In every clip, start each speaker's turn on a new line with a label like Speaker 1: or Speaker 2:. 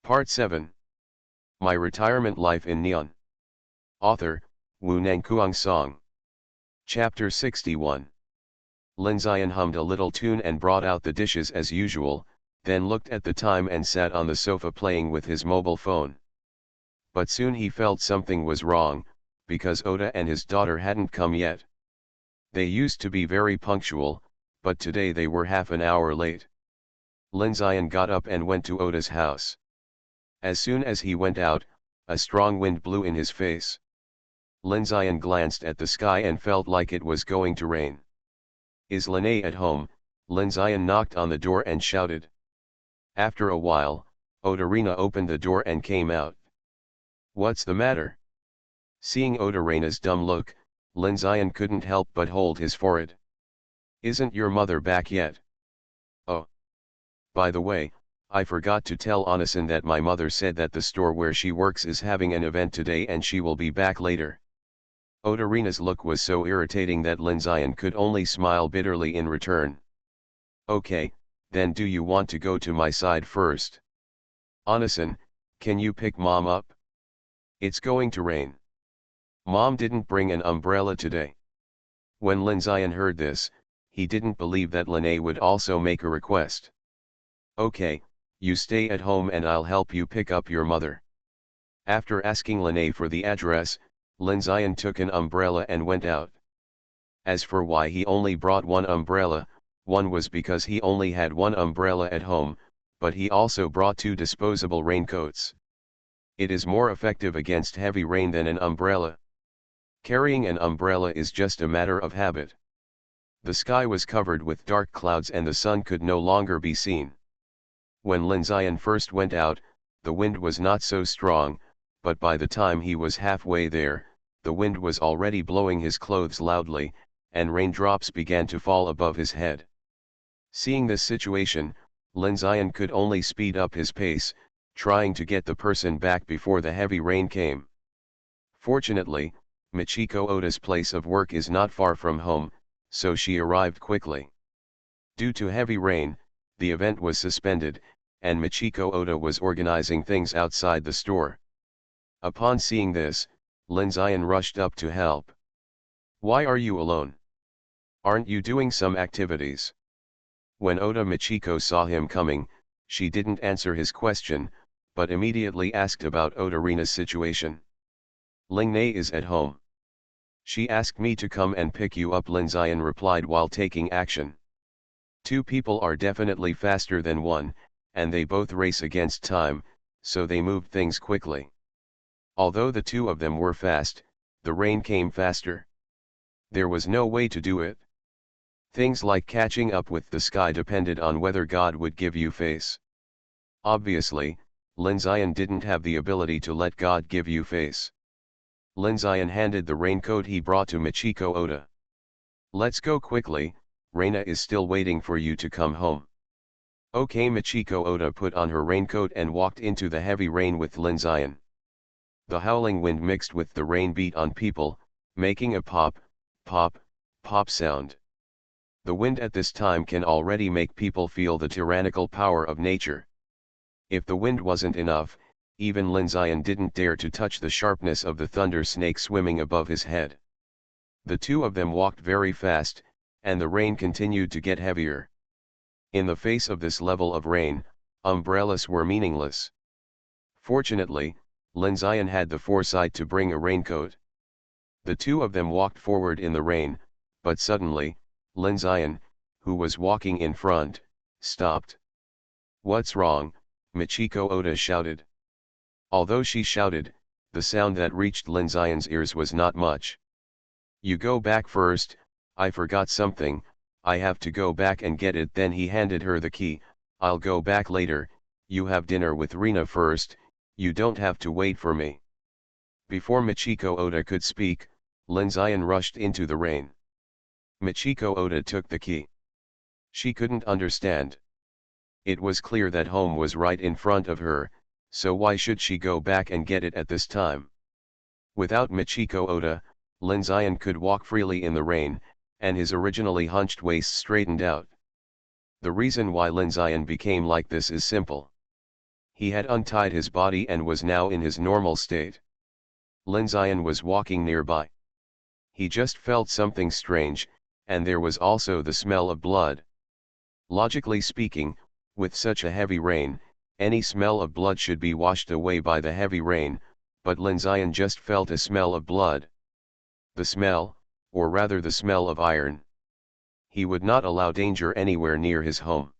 Speaker 1: Part 7. My Retirement Life in Neon. Author, Wu Nangkuang Song. Chapter 61. Lin Ziyan hummed a little tune and brought out the dishes as usual, then looked at the time and sat on the sofa playing with his mobile phone. But soon he felt something was wrong, because Oda and his daughter hadn't come yet. They used to be very punctual, but today they were half an hour late. Lin Ziyan got up and went to Oda's house. As soon as he went out, a strong wind blew in his face. Lin Ziyan glanced at the sky and felt like it was going to rain. "Is Lene at home?" Lin Ziyan knocked on the door and shouted. After a while, Odarina opened the door and came out. "What's the matter?" Seeing Odarina's dumb look, Lin Ziyan couldn't help but hold his forehead. "Isn't your mother back yet?" "Oh. By the way, I forgot to tell Onisan that my mother said that the store where she works is having an event today and she will be back later." Odarina's look was so irritating that Lin Ziyan could only smile bitterly in return. "Okay, then do you want to go to my side first? Onisan, can you pick Mom up? It's going to rain. Mom didn't bring an umbrella today." When Lin Ziyan heard this, he didn't believe that Lene would also make a request. "Okay, you stay at home and I'll help you pick up your mother." After asking Lene for the address, Lin Ziyan took an umbrella and went out. As for why he only brought one umbrella, one was because he only had one umbrella at home, but he also brought two disposable raincoats. It is more effective against heavy rain than an umbrella. Carrying an umbrella is just a matter of habit. The sky was covered with dark clouds and the sun could no longer be seen. When Lin Ziyan first went out, the wind was not so strong, but by the time he was halfway there, the wind was already blowing his clothes loudly, and raindrops began to fall above his head. Seeing this situation, Lin Ziyan could only speed up his pace, trying to get the person back before the heavy rain came. Fortunately, Michiko Oda's place of work is not far from home, so she arrived quickly. Due to heavy rain, the event was suspended, and Michiko Oda was organizing things outside the store. Upon seeing this, Lin Ziyan rushed up to help. "Why are you alone? Aren't you doing some activities?" When Oda Michiko saw him coming, she didn't answer his question, but immediately asked about Odarina's situation. "Lene is at home. She asked me to come and pick you up," Lin Ziyan replied while taking action. Two people are definitely faster than one, and they both race against time, so they moved things quickly. Although the two of them were fast, the rain came faster. There was no way to do it. Things like catching up with the sky depended on whether God would give you face. Obviously, Lin Ziyan didn't have the ability to let God give you face. Lin Ziyan handed the raincoat he brought to Michiko Oda. "Let's go quickly, Reina is still waiting for you to come home." "Okay." Michiko Oda put on her raincoat and walked into the heavy rain with Lin Ziyan. The howling wind mixed with the rain beat on people, making a pop, pop, pop sound. The wind at this time can already make people feel the tyrannical power of nature. If the wind wasn't enough, even Lin Ziyan didn't dare to touch the sharpness of the thunder snake swimming above his head. The two of them walked very fast, and the rain continued to get heavier. In the face of this level of rain, umbrellas were meaningless. Fortunately, Lin Ziyan had the foresight to bring a raincoat. The two of them walked forward in the rain, but suddenly, Lin Ziyan, who was walking in front, stopped. "What's wrong?" Michiko Oda shouted. Although she shouted, the sound that reached Lin Ziyan's ears was not much. "You go back first, I forgot something, I have to go back and get it." Then he handed her the key. "I'll go back later, you have dinner with Rina first, you don't have to wait for me." Before Michiko Oda could speak, Lin Ziyan rushed into the rain. Michiko Oda took the key. She couldn't understand. It was clear that home was right in front of her, so why should she go back and get it at this time? Without Michiko Oda, Lin Ziyan could walk freely in the rain, and his originally hunched waist straightened out. The reason why Lin Ziyan became like this is simple. He had untied his body and was now in his normal state. Lin Zion was walking nearby. He just felt something strange, and there was also the smell of blood. Logically speaking, with such a heavy rain, any smell of blood should be washed away by the heavy rain, but Lin Zion just felt a smell of blood. The smell, or rather the smell of iron. He would not allow danger anywhere near his home.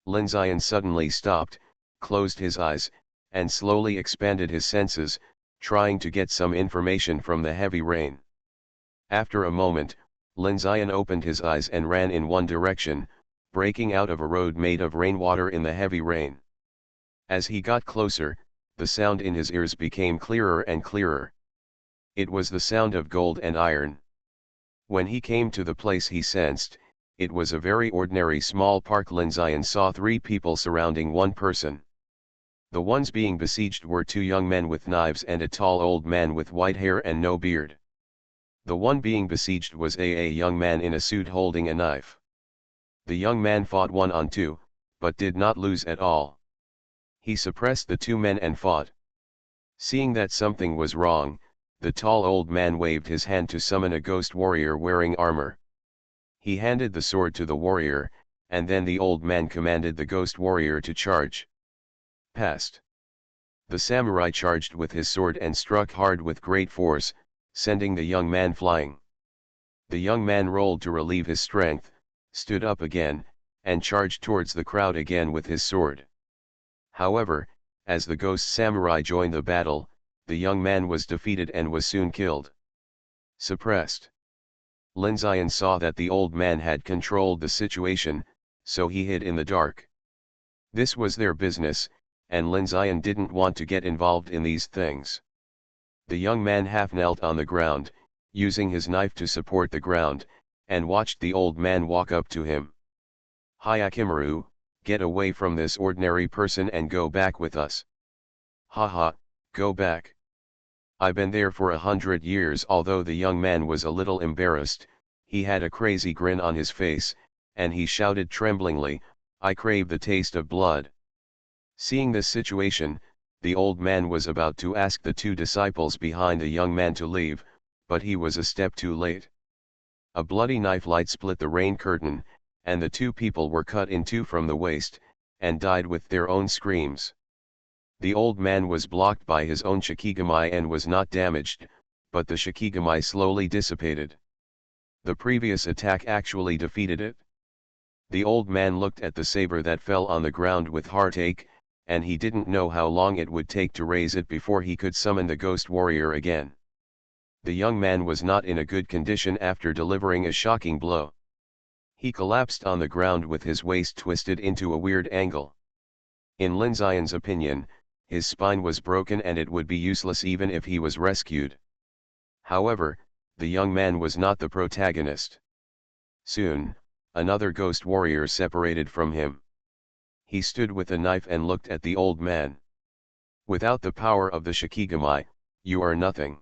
Speaker 1: Lin Zion suddenly stopped, closed his eyes, and slowly expanded his senses, trying to get some information from the heavy rain. After a moment, Lin Zion opened his eyes and ran in one direction, breaking out of a road made of rainwater in the heavy rain. As he got closer, the sound in his ears became clearer and clearer. It was the sound of gold and iron. When he came to the place he sensed, it was a very ordinary small park. Lin Zion saw 3 people surrounding one person. The ones being besieged were 2 young men with knives and a tall old man with white hair and no beard. The one being besieged was a young man in a suit holding a knife. The young man fought 1-on-2, but did not lose at all. He suppressed the 2 men and fought. Seeing that something was wrong, the tall old man waved his hand to summon a ghost warrior wearing armor. He handed the sword to the warrior, and then the old man commanded the ghost warrior to charge. Past. The samurai charged with his sword and struck hard with great force, sending the young man flying. The young man rolled to relieve his strength, stood up again, and charged towards the crowd again with his sword. However, as the ghost samurai joined the battle, the young man was defeated and was soon killed. Suppressed. Lin Zion saw that the old man had controlled the situation, so he hid in the dark. This was their business, and Lin Zion didn't want to get involved in these things. The young man half knelt on the ground, using his knife to support the ground, and watched the old man walk up to him. "Hyakimaru, get away from this ordinary person and go back with us." "Haha, go back. I've been there for 100 years." Although the young man was a little embarrassed, he had a crazy grin on his face, and he shouted tremblingly, "I crave the taste of blood." Seeing this situation, the old man was about to ask the 2 disciples behind the young man to leave, but he was a step too late. A bloody knife light split the rain curtain, and the 2 people were cut in 2 from the waist, and died with their own screams. The old man was blocked by his own shikigami and was not damaged, but the shikigami slowly dissipated. The previous attack actually defeated it. The old man looked at the saber that fell on the ground with heartache, and he didn't know how long it would take to raise it before he could summon the ghost warrior again. The young man was not in a good condition after delivering a shocking blow. He collapsed on the ground with his waist twisted into a weird angle. In Lin Zion's opinion, his spine was broken and it would be useless even if he was rescued. However, the young man was not the protagonist. Soon, another ghost warrior separated from him. He stood with a knife and looked at the old man. "Without the power of the shikigami, you are nothing."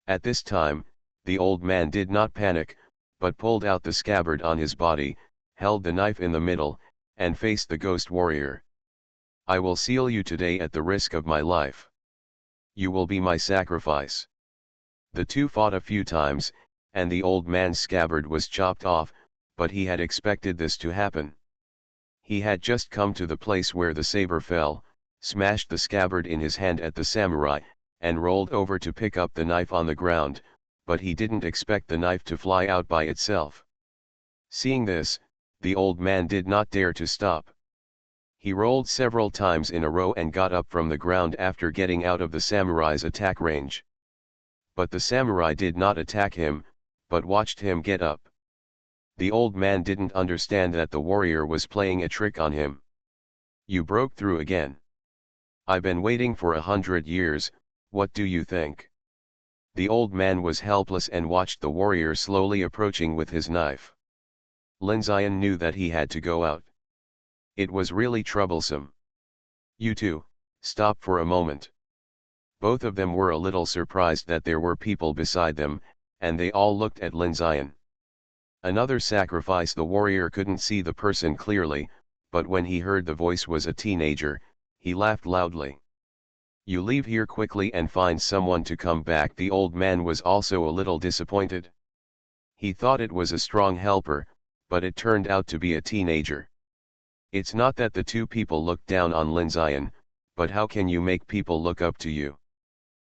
Speaker 1: At this time, the old man did not panic, but pulled out the scabbard on his body, held the knife in the middle, and faced the ghost warrior. "I will seal you today at the risk of my life. You will be my sacrifice." The 2 fought a few times, and the old man's scabbard was chopped off, but he had expected this to happen. He had just come to the place where the saber fell, smashed the scabbard in his hand at the samurai, and rolled over to pick up the knife on the ground, but he didn't expect the knife to fly out by itself. Seeing this, the old man did not dare to stop. He rolled several times in a row and got up from the ground after getting out of the samurai's attack range. But the samurai did not attack him, but watched him get up. The old man didn't understand that the warrior was playing a trick on him. "You broke through again. I've been waiting for 100 years, what do you think?" The old man was helpless and watched the warrior slowly approaching with his knife. Lin Zion knew that he had to go out. It was really troublesome. "You two, stop for a moment." Both of them were a little surprised that there were people beside them, and they all looked at Lin Zion. Another sacrifice. The warrior couldn't see the person clearly, but when he heard the voice was a teenager, He laughed loudly. You leave here quickly and find someone to come back. The old man was also a little disappointed. He thought it was a strong helper, but it turned out to be a teenager. It's not that the two people looked down on Lin Zion, but how can you make people look up to you?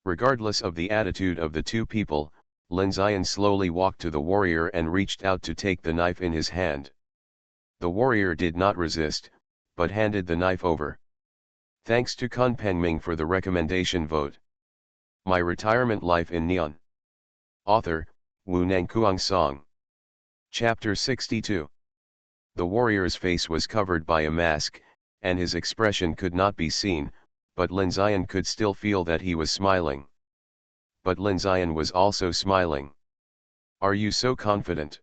Speaker 1: Regardless of the attitude of the two people, Lin Zion slowly walked to the warrior and reached out to take the knife in his hand. The warrior did not resist, but handed the knife over. Thanks to Kun Pengming for the recommendation vote. My Retirement Life in Neon. Author, Wu Nangkuang Song. Chapter 62. The warrior's face was covered by a mask, and his expression could not be seen, but Lin Zion could still feel that he was smiling. But Lin Zion was also smiling. Are you so confident?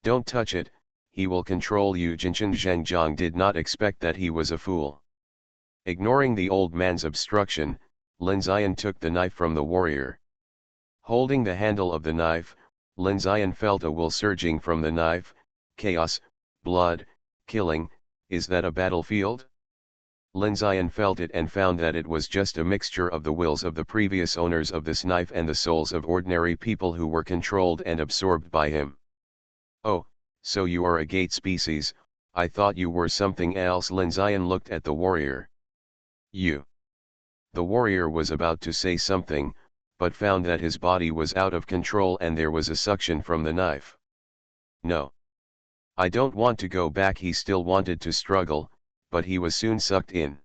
Speaker 1: Don't touch it, he will control you. Jinchen Zhengjiang did not expect that he was a fool. Ignoring the old man's obstruction, Lin Zion took the knife from the warrior. Holding the handle of the knife, Lin Zion felt a will surging from the knife. Chaos, blood, killing, is that a battlefield? Lin Zion felt it and found that it was just a mixture of the wills of the previous owners of this knife and the souls of ordinary people who were controlled and absorbed by him. Oh, so you are a gate species, I thought you were something else. Lin Zion looked at the warrior. You. The warrior was about to say something, but found that his body was out of control and there was a suction from the knife. No. I don't want to go back. He still wanted to struggle, but he was soon sucked in.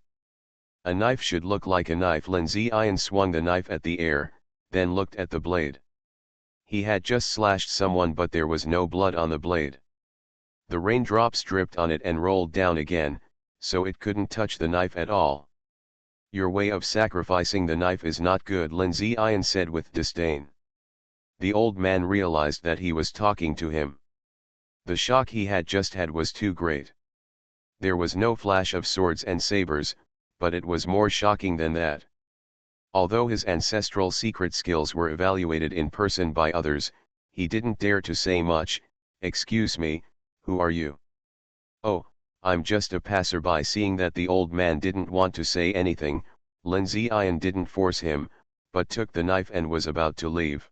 Speaker 1: A knife should look like a knife. Lin Zion swung the knife at the air, then looked at the blade. He had just slashed someone but there was no blood on the blade. The raindrops dripped on it and rolled down again, so it couldn't touch the knife at all. Your way of sacrificing the knife is not good, Lin Zion said with disdain. The old man realized that he was talking to him. The shock he had just had was too great. There was no flash of swords and sabers, but it was more shocking than that. Although his ancestral secret skills were evaluated in person by others, he didn't dare to say much. Excuse me, who are you? Oh, I'm just a passerby. Seeing that the old man didn't want to say anything, Lin Zion didn't force him, but took the knife and was about to leave.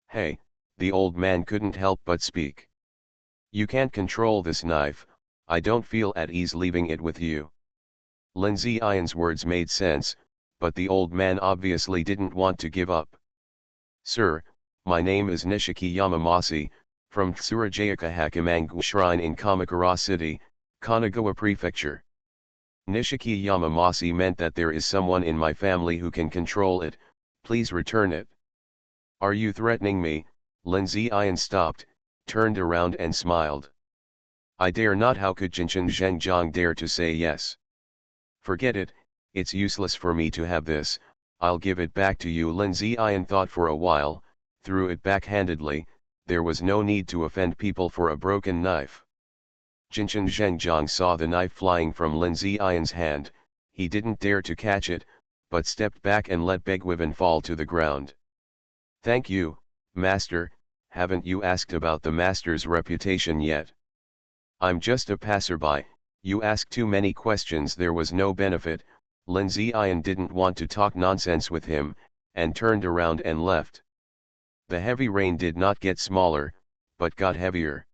Speaker 1: Hey, the old man couldn't help but speak. You can't control this knife, I don't feel at ease leaving it with you. Lin Zion's words made sense, but the old man obviously didn't want to give up. Sir, my name is Nishiki Yamamasi, from Tsurajayaka Hakimangu Shrine in Kamakura City, Kanagawa Prefecture. Nishiki Yamamasi meant that there is someone in my family who can control it, please return it. Are you threatening me? Lin Zion stopped, turned around and smiled. I dare not. How could Jinchen Zhengjiang dare to say yes? Forget it, it's useless for me to have this, I'll give it back to you. Lin Zion thought for a while, threw it backhandedly. There was no need to offend people for a broken knife. Jinchen Zhengjiang saw the knife flying from Lin Zion's hand. He didn't dare to catch it, but stepped back and let Begwiven fall to the ground. Thank you, master, haven't you asked about the master's reputation yet? I'm just a passerby, you ask too many questions. There was no benefit. Lin Zion didn't want to talk nonsense with him, and turned around and left. The heavy rain did not get smaller, but got heavier.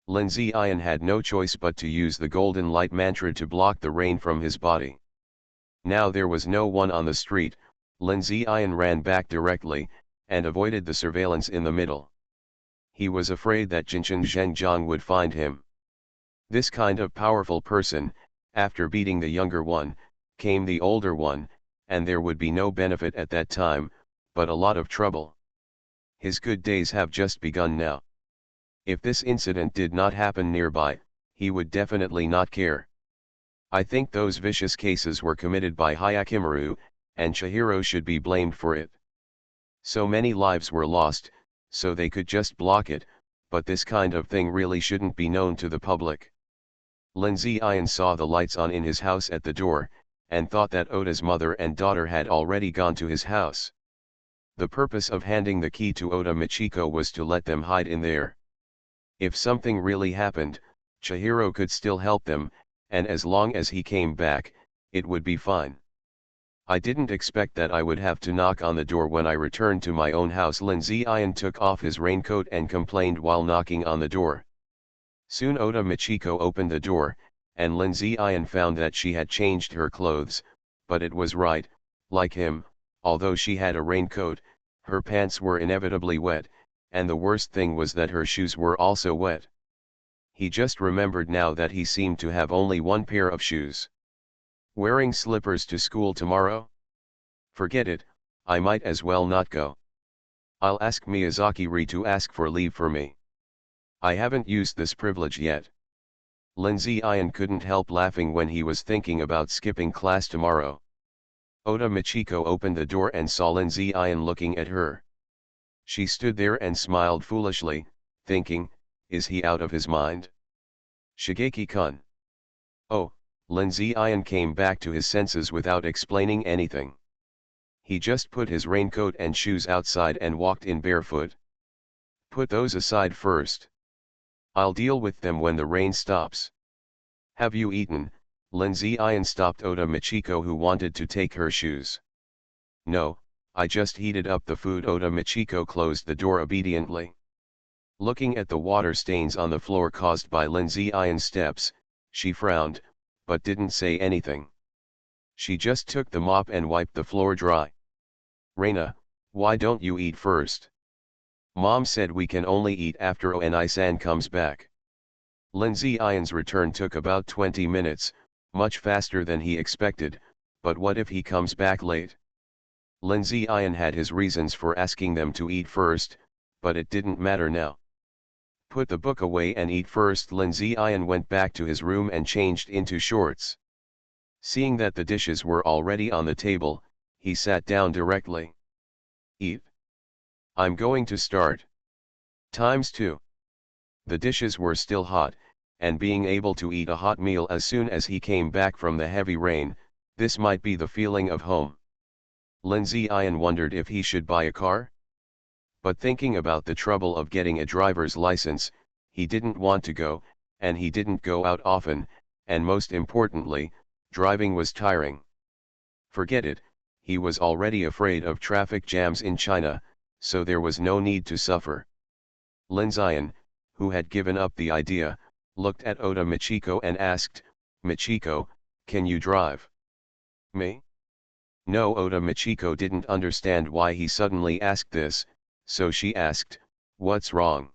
Speaker 1: Lin Zion had no choice but to use the golden light mantra to block the rain from his body. Now there was no one on the street. Lin Zion ran back directly, and avoided the surveillance in the middle. He was afraid that Jinchen Zhengjiang would find him. This kind of powerful person, after beating the younger one, came the older one, and there would be no benefit at that time, but a lot of trouble. His good days have just begun now. If this incident did not happen nearby, he would definitely not care. I think those vicious cases were committed by Hyakimaru, and Chihiro should be blamed for it. So many lives were lost, so they could just block it, but this kind of thing really shouldn't be known to the public. Lin Zion saw the lights on in his house at the door, and thought that Oda's mother and daughter had already gone to his house. The purpose of handing the key to Oda Michiko was to let them hide in there. If something really happened, Chihiro could still help them, and as long as he came back, It would be fine. I didn't expect that I would have to knock on the door when I returned to my own house. Lin Ziyan took off his raincoat and complained while knocking on the door. Soon Oda Michiko opened the door, and Lin Ziyan found that she had changed her clothes, but it was right, like him, although she had a raincoat, her pants were inevitably wet, and the worst thing was that her shoes were also wet. He just remembered now that he seemed to have only one pair of shoes. Wearing slippers to school tomorrow? Forget it, I might as well not go. I'll ask Miyazaki-ri to ask for leave for me. I haven't used this privilege yet. Lin Ziyan couldn't help laughing when he was thinking about skipping class tomorrow. Oda Michiko opened the door and saw Lin Ziyan looking at her. She stood there and smiled foolishly, thinking, is he out of his mind? Shigeki-kun. Oh, Lin Ziyan came back to his senses without explaining anything. He just put his raincoat and shoes outside and walked in barefoot. Put those aside first. I'll deal with them when the rain stops. Have you eaten? Lin Ziyan stopped Oda Michiko, who wanted to take her shoes. No, I just heated up the food. Oda Michiko closed the door obediently. Looking at the water stains on the floor caused by Lin Ziyan's steps, she frowned, but didn't say anything. She just took the mop and wiped the floor dry. Reina, why don't you eat first? Mom said we can only eat after Oni-san comes back. Lin Ziyan's return took about 20 minutes, much faster than he expected, but what if he comes back late? Lin Ziyan had his reasons for asking them to eat first, but it didn't matter now. Put the book away and eat first. Lin Ziyan went back to his room and changed into shorts. Seeing that the dishes were already on the table, he sat down directly. Eat. I'm going to start. ×2. The dishes were still hot, and being able to eat a hot meal as soon as he came back from the heavy rain, this might be the feeling of home. Lin Ziyan wondered if he should buy a car. But thinking about the trouble of getting a driver's license, he didn't want to go, and he didn't go out often, and most importantly, driving was tiring. Forget it, he was already afraid of traffic jams in China, so there was no need to suffer. Lin Ziyan, who had given up the idea, looked at Oda Michiko and asked, Michiko, can you drive? Me? No. Oda Michiko didn't understand why he suddenly asked this, so she asked, what's wrong?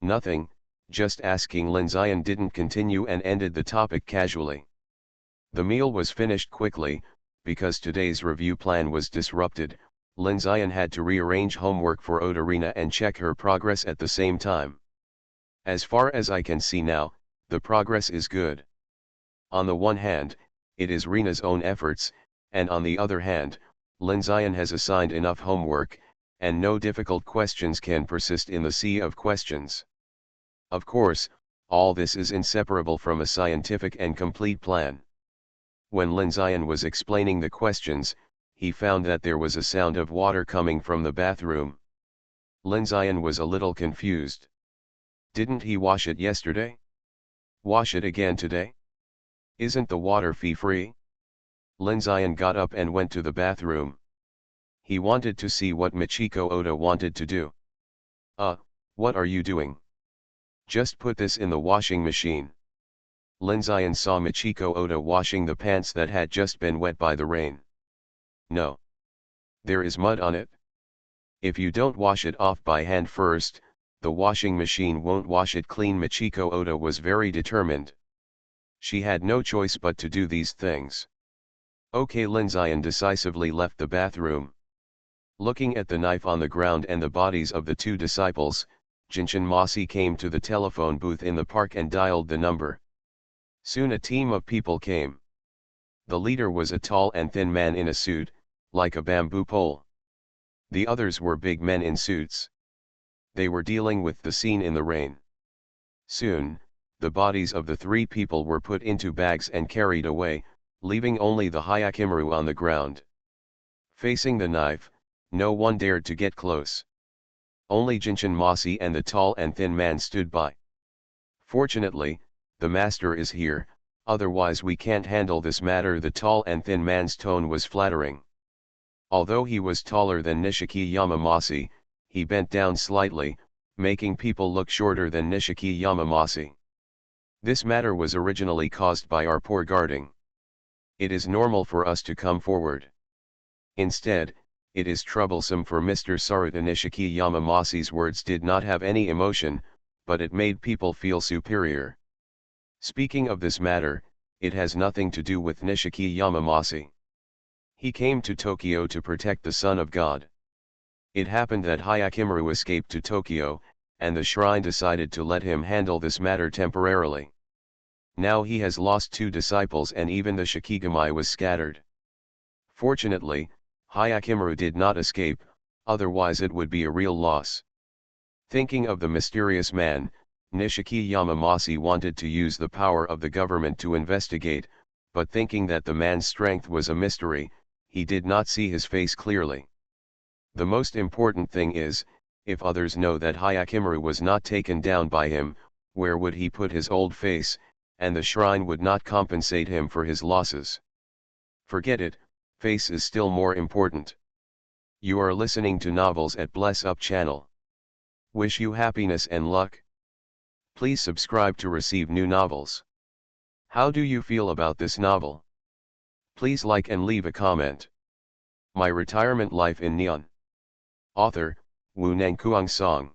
Speaker 1: Nothing, just asking. Lin Ziyan didn't continue and ended the topic casually. The meal was finished quickly, because today's review plan was disrupted. Lin Ziyan had to rearrange homework for Odarina and check her progress at the same time. As far as I can see now, the progress is good. On the one hand, it is Rina's own efforts, and on the other hand, Lin Ziyan has assigned enough homework, and no difficult questions can persist in the sea of questions. Of course, all this is inseparable from a scientific and complete plan. When Lin Ziyan was explaining the questions, he found that there was a sound of water coming from the bathroom. Lin Ziyan was a little confused. Didn't he wash it yesterday? Wash it again today? Isn't the water fee-free? Lin Ziyan got up and went to the bathroom. He wanted to see what Michiko Oda wanted to do. What are you doing? Just put this in the washing machine. Lin Ziyan saw Michiko Oda washing the pants that had just been wet by the rain. No. There is mud on it. If you don't wash it off by hand first, the washing machine won't wash it clean. Michiko Oda was very determined. She had no choice but to do these things. Okay. Lin Ziyan decisively left the bathroom. Looking at the knife on the ground and the bodies of the two disciples, Jinshin Masi came to the telephone booth in the park and dialed the number. Soon a team of people came. The leader was a tall and thin man in a suit, like a bamboo pole. The others were big men in suits. They were dealing with the scene in the rain. Soon, the bodies of the three people were put into bags and carried away, leaving only the Hyakimaru on the ground. Facing the knife, no one dared to get close. Only Jinshin Masi and the tall and thin man stood by. Fortunately, the master is here, otherwise we can't handle this matter. The tall and thin man's tone was flattering. Although he was taller than Nishiki Yamamasi, he bent down slightly, making people look shorter than Nishiki Yamamasi. This matter was originally caused by our poor guarding. It is normal for us to come forward. Instead, it is troublesome for Mr. Saruta. Nishiki Yamamasi's words did not have any emotion, but it made people feel superior. Speaking of this matter, it has nothing to do with Nishiki Yamamasi. He came to Tokyo to protect the Son of God. It happened that Hyakimaru escaped to Tokyo, and the shrine decided to let him handle this matter temporarily. Now he has lost 2 disciples and even the Shikigami was scattered. Fortunately, Hyakimaru did not escape, otherwise it would be a real loss. Thinking of the mysterious man, Nishiki Yamamasi wanted to use the power of the government to investigate, but thinking that the man's strength was a mystery, he did not see his face clearly. The most important thing is, if others know that Hyakimaru was not taken down by him, where would he put his old face, and the shrine would not compensate him for his losses. Forget it, face is still more important. You are listening to Novels at Bless Up channel. Wish you happiness and luck. Please subscribe to receive new novels. How do you feel about this novel? Please like and leave a comment. My Retirement Life in Neon. Author, Wu Nangkuang Song.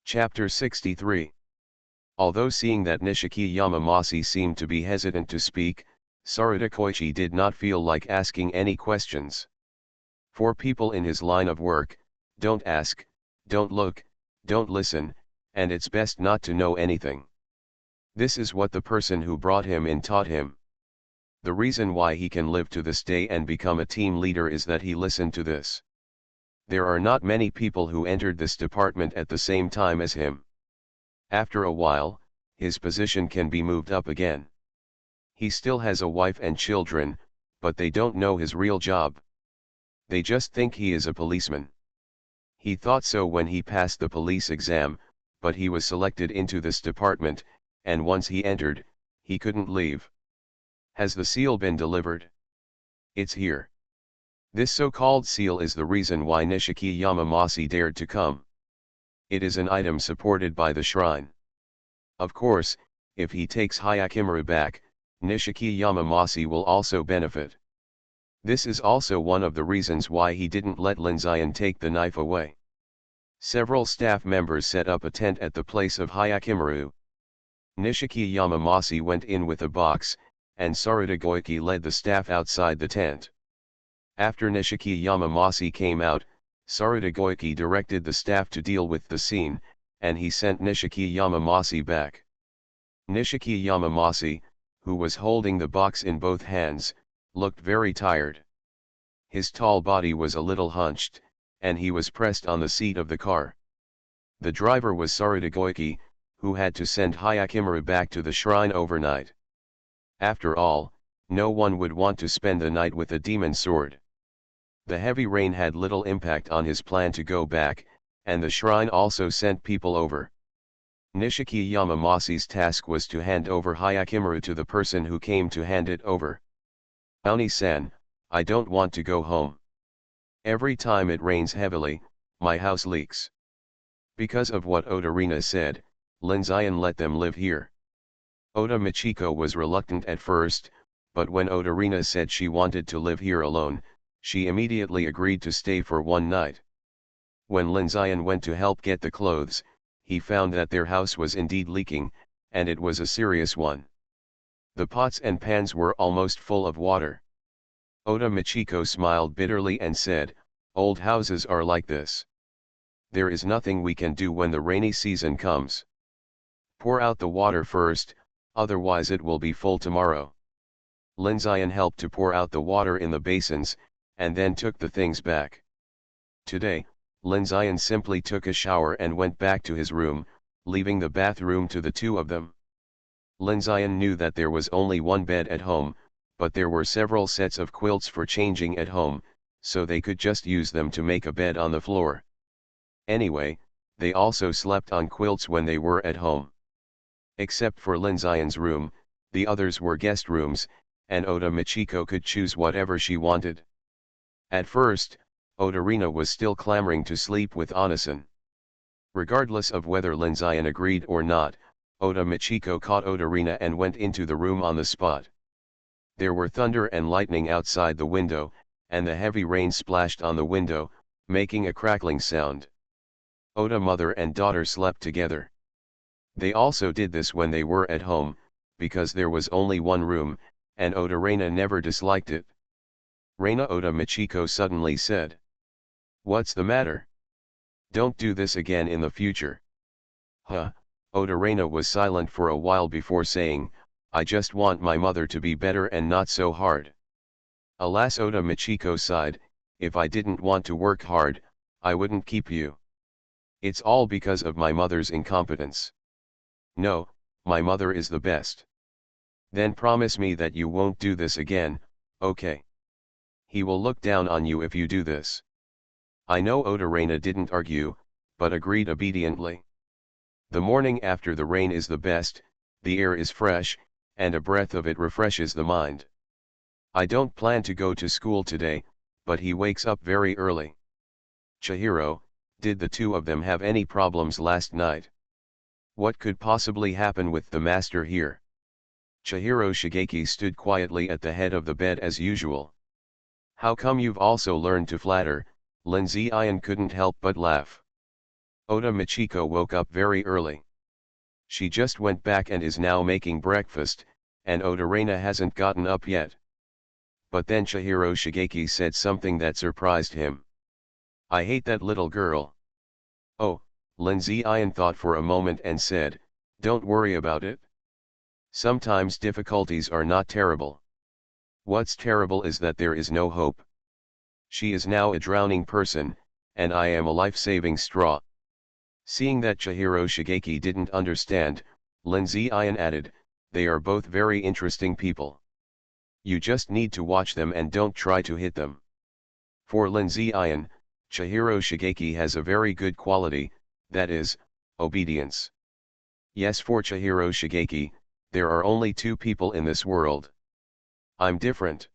Speaker 1: Chapter 63. Although seeing that Nishiki Yamamasi seemed to be hesitant to speak, Saruta Koichi did not feel like asking any questions. For people in his line of work, don't ask, don't look, don't listen, and it's best not to know anything. This is what the person who brought him in taught him. The reason why he can live to this day and become a team leader is that he listened to this. There are not many people who entered this department at the same time as him. After a while, his position can be moved up again. He still has a wife and children, but they don't know his real job. They just think he is a policeman. He thought so when he passed the police exam, but he was selected into this department, and once he entered, he couldn't leave. Has the seal been delivered? It's here. This so-called seal is the reason why Nishiki Yamamasi dared to come. It is an item supported by the shrine. Of course, if he takes Hyakimaru back, Nishiki Yamamasi will also benefit. This is also one of the reasons why he didn't let Linzayan take the knife away. Several staff members set up a tent at the place of Hyakimaru. Nishiki Yamamasi went in with a box, and Saruta Goiki led the staff outside the tent. After Nishiki Yamamasi came out, Saruta Goiki directed the staff to deal with the scene, and he sent Nishiki Yamamasi back. Nishiki Yamamasi, who was holding the box in both hands, looked very tired. His tall body was a little hunched, and he was pressed on the seat of the car. The driver was Saruta Goiki, who had to send Hyakimaru back to the shrine overnight. After all, no one would want to spend the night with a demon sword. The heavy rain had little impact on his plan to go back, and the shrine also sent people over. Nishiki Yamamasi's task was to hand over Hyakimaru to the person who came to hand it over. Aoni-san, I don't want to go home. Every time it rains heavily, my house leaks. Because of what Odarina said, Linzayan let them live here. Oda Michiko was reluctant at first, but when Odarina said she wanted to live here alone, she immediately agreed to stay for one night. When Linzayan went to help get the clothes, he found that their house was indeed leaking, and it was a serious one. The pots and pans were almost full of water. Oda Michiko smiled bitterly and said, "Old houses are like this. There is nothing we can do when the rainy season comes. Pour out the water first, otherwise it will be full tomorrow." Linzayan helped to pour out the water in the basins, and then took the things back. Today, Linzayan simply took a shower and went back to his room, leaving the bathroom to the two of them. Linzayan knew that there was only one bed at home, but there were several sets of quilts for changing at home, so they could just use them to make a bed on the floor. Anyway, they also slept on quilts when they were at home. Except for Linzayan's room, The others were guest rooms, and Oda Michiko could choose whatever she wanted. At first, Odarina was still clamoring to sleep with Anasan. Regardless of whether Linzayan agreed or not, Oda Michiko caught Odarina and went into the room on the spot. There were thunder and lightning outside the window, and the heavy rain splashed on the window, making a crackling sound. Oda mother and daughter slept together. They also did this when they were at home, because there was only one room, and Oda Reina never disliked it. Reina, Oda Michiko suddenly said. "What's the matter? Don't do this again in the future." Huh, Oda Reina was silent for a while before saying, "I just want my mother to be better and not so hard." Alas, Oda Michiko sighed, "If I didn't want to work hard, I wouldn't keep you. It's all because of my mother's incompetence." "No, my mother is the best." "Then promise me that you won't do this again, okay? He will look down on you if you do this." I know. Oda Reina didn't argue, but agreed obediently. The morning after the rain is the best, the air is fresh, and a breath of it refreshes the mind. I don't plan to go to school today, but he wakes up very early. Chihiro, did the two of them have any problems last night? What could possibly happen with the master here? Chihiro Shigeki stood quietly at the head of the bed as usual. "How come you've also learned to flatter?" Lindsay Ian couldn't help but laugh. Oda Michiko woke up very early. She just went back and is now making breakfast, and Oda Reina hasn't gotten up yet. But then Chihiro Shigeki said something that surprised him. "I hate that little girl." "Oh," Lindsay Ian thought for a moment and said, "Don't worry about it. Sometimes difficulties are not terrible. What's terrible is that there is no hope. She is now a drowning person, and I am a life-saving straw." Seeing that Chihiro Shigeki didn't understand, Lindsay Ian added, "They are both very interesting people. You just need to watch them and don't try to hit them." For Lindsay Ian, Chihiro Shigeki has a very good quality, that is, obedience. Yes, for Chihiro Shigeki, there are only two people in this world. "I'm different.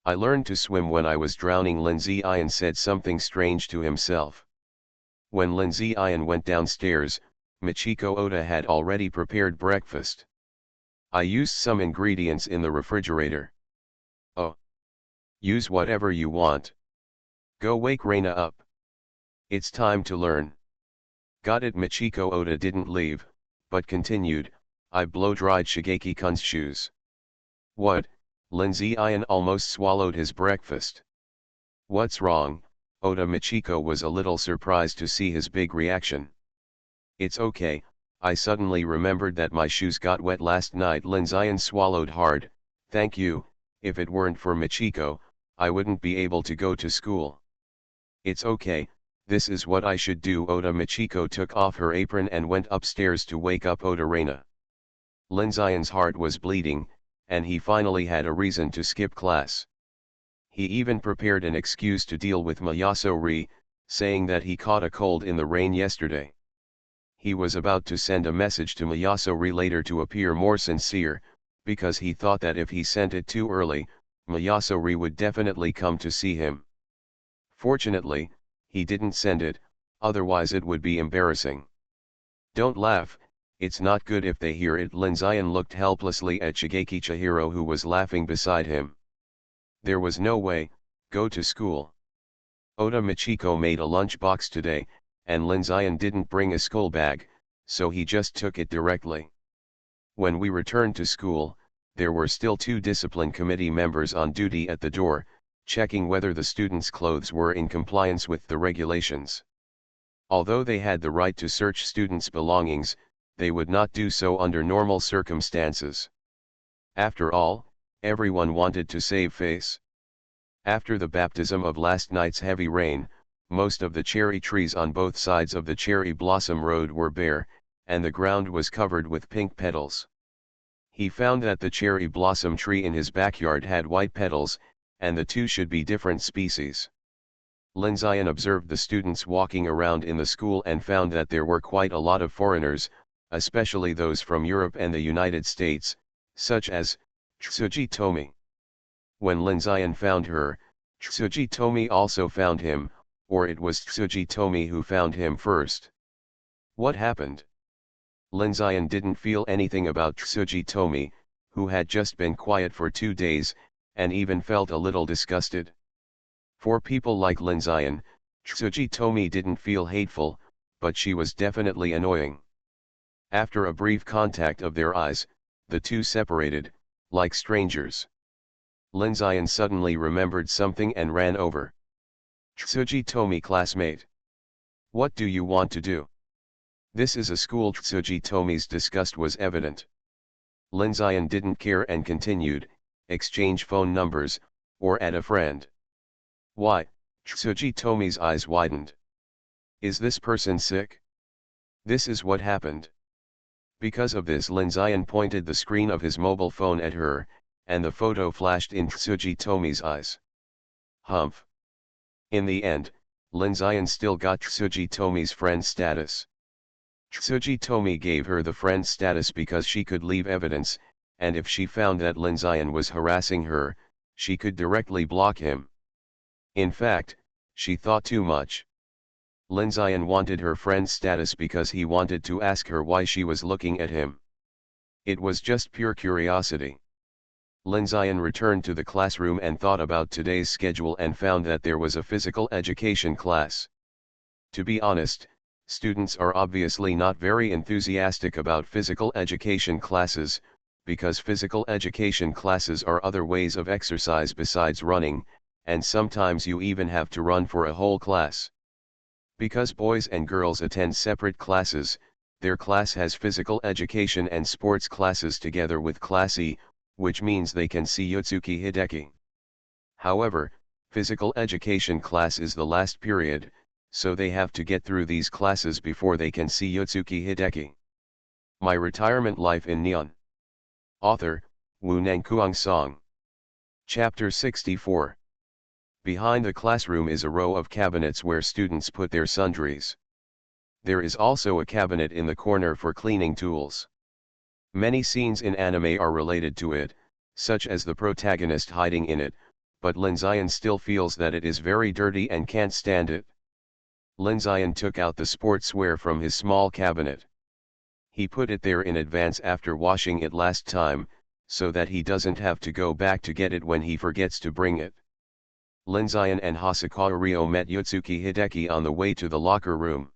Speaker 1: I learned to swim when I was drowning." Lindsay Ian said something strange to himself. When Lindsay Ian went downstairs, Michiko Oda had already prepared breakfast. "I used some ingredients in the refrigerator." "Oh. Use whatever you want. Go wake Reina up. It's time to learn." "Got it." Michiko Oda didn't leave, but continued, "I blow-dried Shigeki-kun's shoes." "What?" Lindsay Ian almost swallowed his breakfast. "What's wrong?" Oda Michiko was a little surprised to see his big reaction. "It's okay, I suddenly remembered that my shoes got wet last night." Lindsay Ian swallowed hard. "Thank you, if it weren't for Michiko, I wouldn't be able to go to school." "It's okay, this is what I should do." Oda Michiko took off her apron and went upstairs to wake up Oda Reina. Lindsay Ian's heart was bleeding, and he finally had a reason to skip class. He even prepared an excuse to deal with Mayaso-ri, saying that he caught a cold in the rain yesterday. He was about to send a message to Mayaso-ri later to appear more sincere, because he thought that if he sent it too early, Mayaso-ri would definitely come to see him. Fortunately, he didn't send it, otherwise it would be embarrassing. "Don't laugh, it's not good if they hear it." Lindsay Ian looked helplessly at Shigeki Chihiro, who was laughing beside him. "There was no way, go to school." Oda Michiko made a lunch box today, and Lindsay Ian didn't bring a school bag, so he just took it directly. When we returned to school, there were still two discipline committee members on duty at the door, checking whether the students' clothes were in compliance with the regulations. Although they had the right to search students' belongings, they would not do so under normal circumstances. After all, everyone wanted to save face. After the baptism of last night's heavy rain, most of the cherry trees on both sides of the cherry blossom road were bare, and the ground was covered with pink petals. He found that the cherry blossom tree in his backyard had white petals, and the two should be different species. Lindsay Ian observed the students walking around in the school and found that there were quite a lot of foreigners, especially those from Europe and the United States, such as Tsuji Tomi. When Lin Zion found her, Tsuji Tomi also found him, or it was Tsuji Tomi who found him first. What happened? Lin Zion didn't feel anything about Tsuji Tomi, who had just been quiet for 2 days, and even felt a little disgusted. For people like Lin Zion, Tsuji Tomi didn't feel hateful, but she was definitely annoying. After a brief contact of their eyes, the two separated, like strangers. Lin Zion suddenly remembered something and ran over. Tsuji Tomi, classmate. What do you want to do? This is a school. Tsuji Tomi's disgust was evident. Lin Zion didn't care and continued, exchange phone numbers, or add a friend. Why? Tsuji Tomi's eyes widened. Is this person sick? This is what happened. Because of this, Lin Zion pointed the screen of his mobile phone at her, and the photo flashed in Tsuji Tomi's eyes. Humph. In the end, Lin Zion still got Tsuji Tomi's friend status. Tsuji Tomi gave her the friend status because she could leave evidence, and if she found that Lin Zion was harassing her, she could directly block him. In fact, she thought too much. Lin Zion wanted her friend status because he wanted to ask her why she was looking at him. It was just pure curiosity. Lin Zion returned to the classroom and thought about today's schedule and found that there was a physical education class. To be honest, students are obviously not very enthusiastic about physical education classes, because physical education classes are other ways of exercise besides running, and sometimes you even have to run for a whole class. Because boys and girls attend separate classes, their class has physical education and sports classes together with Class E, which means they can see Yotsuki Hideki. However, physical education class is the last period, so they have to get through these classes before they can see Yotsuki Hideki. My Retirement Life in Neon. Author, Wu Nangkuang Song. Chapter 64. Behind the classroom is a row of cabinets where students put their sundries. There is also a cabinet in the corner for cleaning tools. Many scenes in anime are related to it, such as the protagonist hiding in it, but Lin Zion still feels that it is very dirty and can't stand it. Lin Zion took out the sportswear from his small cabinet. He put it there in advance after washing it last time, so that he doesn't have to go back to get it when he forgets to bring it. Lin Zion and Hosokawa Ryo met Yotsuki Hideki on the way to the locker room.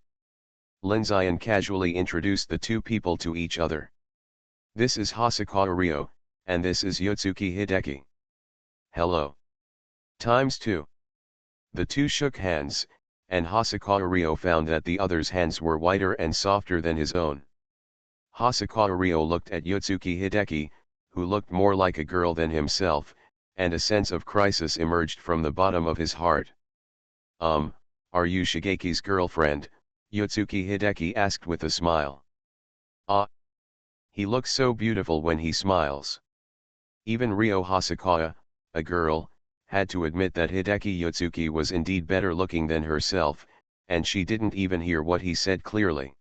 Speaker 1: Lin Zion casually introduced the two people to each other. This is Hosokawa Ryo, and this is Yotsuki Hideki. Hello. ×2. The two shook hands, and Hosokawa Ryo found that the other's hands were whiter and softer than his own. Hosokawa Ryo looked at Yotsuki Hideki, who looked more like a girl than himself, and a sense of crisis emerged from the bottom of his heart. Are you Shigeki's girlfriend? Yotsuki Hideki asked with a smile. Ah. He looks so beautiful when he smiles. Even Ryo Hosokawa, a girl, had to admit that Hideki Yotsuki was indeed better looking than herself, and she didn't even hear what he said clearly.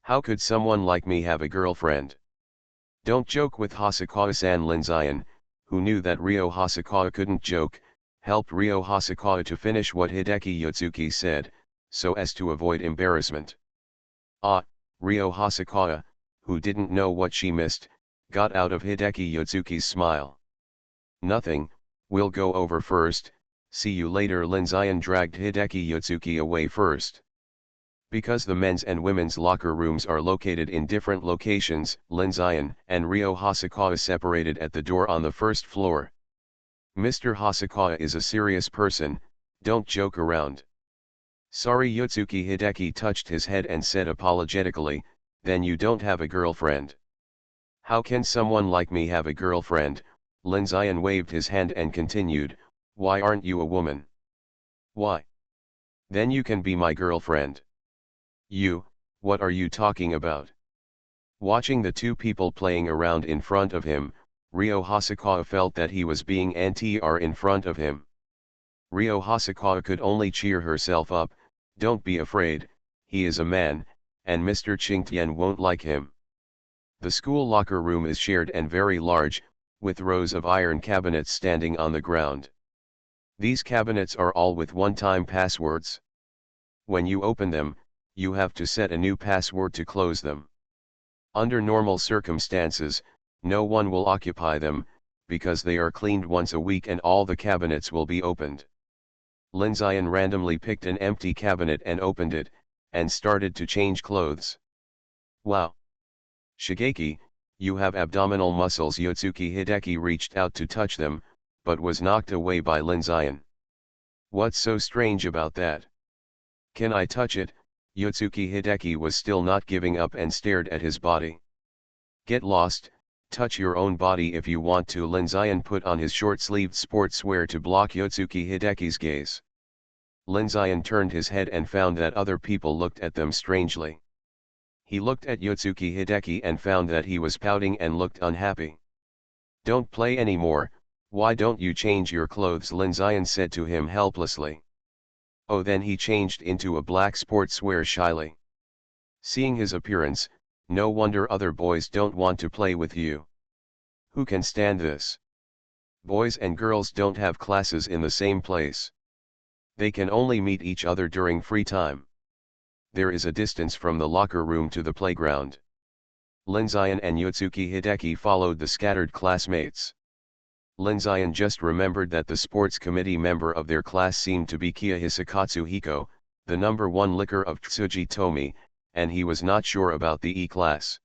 Speaker 1: How could someone like me have a girlfriend? Don't joke with Hosokawa-san. Lin Zion, who knew that Ryo Hosokawa couldn't joke, helped Ryo Hosokawa to finish what Hideki Yotsuki said, so as to avoid embarrassment. Ah, Ryo Hosokawa, who didn't know what she missed, got out of Hideki Yotsuki's smile. Nothing, we'll go over first, see you later. Lin Zion dragged Hideki Yotsuki away first. Because the men's and women's locker rooms are located in different locations, Lin Zion and Ryo Hosokawa separated at the door on the first floor. Mr. Hosokawa is a serious person, don't joke around. Sorry. Yotsuki Hideki touched his head and said apologetically, then you don't have a girlfriend. How can someone like me have a girlfriend? Lin Zion waved his hand and continued, why aren't you a woman? Why? Then you can be my girlfriend. You, what are you talking about? Watching the two people playing around in front of him, Ryo Hosokawa felt that he was being anti-R in front of him. Ryo Hosokawa could only cheer herself up, don't be afraid, he is a man, and Mr. Chingtian won't like him. The school locker room is shared and very large, with rows of iron cabinets standing on the ground. These cabinets are all with one-time passwords. When you open them, you have to set a new password to close them. Under normal circumstances, no one will occupy them, because they are cleaned once a week and all the cabinets will be opened. Linzian randomly picked an empty cabinet and opened it, and started to change clothes. Wow! Shigeki, you have abdominal muscles. Yotsuki Hideki reached out to touch them, but was knocked away by Linzian. What's so strange about that? Can I touch it? Yotsuki Hideki was still not giving up and stared at his body. Get lost, touch your own body if you want to. Linzian put on his short-sleeved sportswear to block Yotsuki Hideki's gaze. Linzian turned his head and found that other people looked at them strangely. He looked at Yotsuki Hideki and found that he was pouting and looked unhappy. Don't play anymore, why don't you change your clothes? Linzian said to him helplessly. Oh, then he changed into a black sportswear shyly. Seeing his appearance, no wonder other boys don't want to play with you. Who can stand this? Boys and girls don't have classes in the same place. They can only meet each other during free time. There is a distance from the locker room to the playground. Linzian and Yotsuki Hideki followed the scattered classmates. Linzian just remembered that the sports committee member of their class seemed to be Kia Hisakatsu Hiko, the number 1 licker of Tsuji Tomi, and he was not sure about the E-class.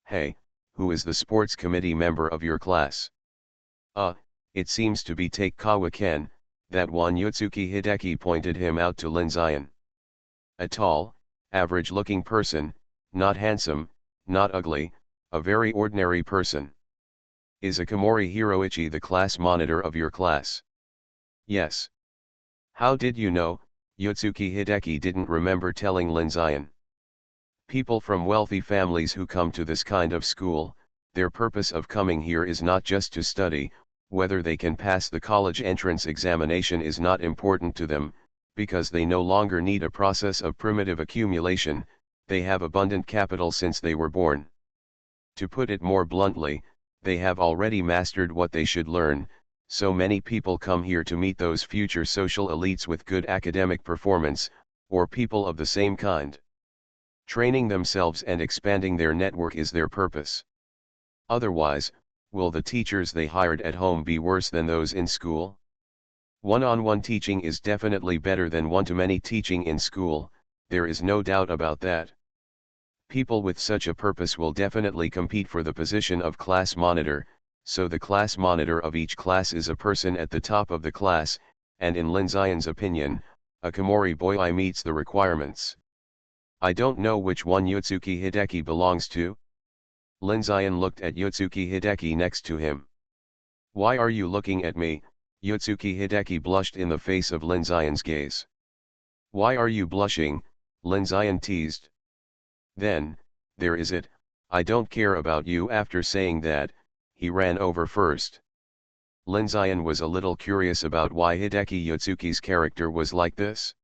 Speaker 1: Hey, who is the sports committee member of your class? It seems to be Taikawa Ken, that one. Yotsuki Hideki pointed him out to Linzian. A tall, average-looking person, not handsome, not ugly, a very ordinary person. Is Akamori Hiroichi the class monitor of your class? Yes. How did you know? Yotsuki Hideki didn't remember telling Linzian. People from wealthy families who come to this kind of school, their purpose of coming here is not just to study. Whether they can pass the college entrance examination is not important to them, because they no longer need a process of primitive accumulation, they have abundant capital since they were born. To put it more bluntly, they have already mastered what they should learn, so many people come here to meet those future social elites with good academic performance, or people of the same kind. Training themselves and expanding their network is their purpose. Otherwise, will the teachers they hired at home be worse than those in school? One-on-one teaching is definitely better than one-to-many teaching in school, there is no doubt about that. People with such a purpose will definitely compete for the position of class monitor, so the class monitor of each class is a person at the top of the class, and in Linzian's opinion, Akamori Boyai meets the requirements. I don't know which one Yotsuki Hideki belongs to. Linzian looked at Yotsuki Hideki next to him. Why are you looking at me? Yotsuki Hideki blushed in the face of Linzian's gaze. Why are you blushing? Linzian teased. Then, there is it, I don't care about you. After saying that, he ran over first. Linzian was a little curious about why Hideki Yotsuki's character was like this.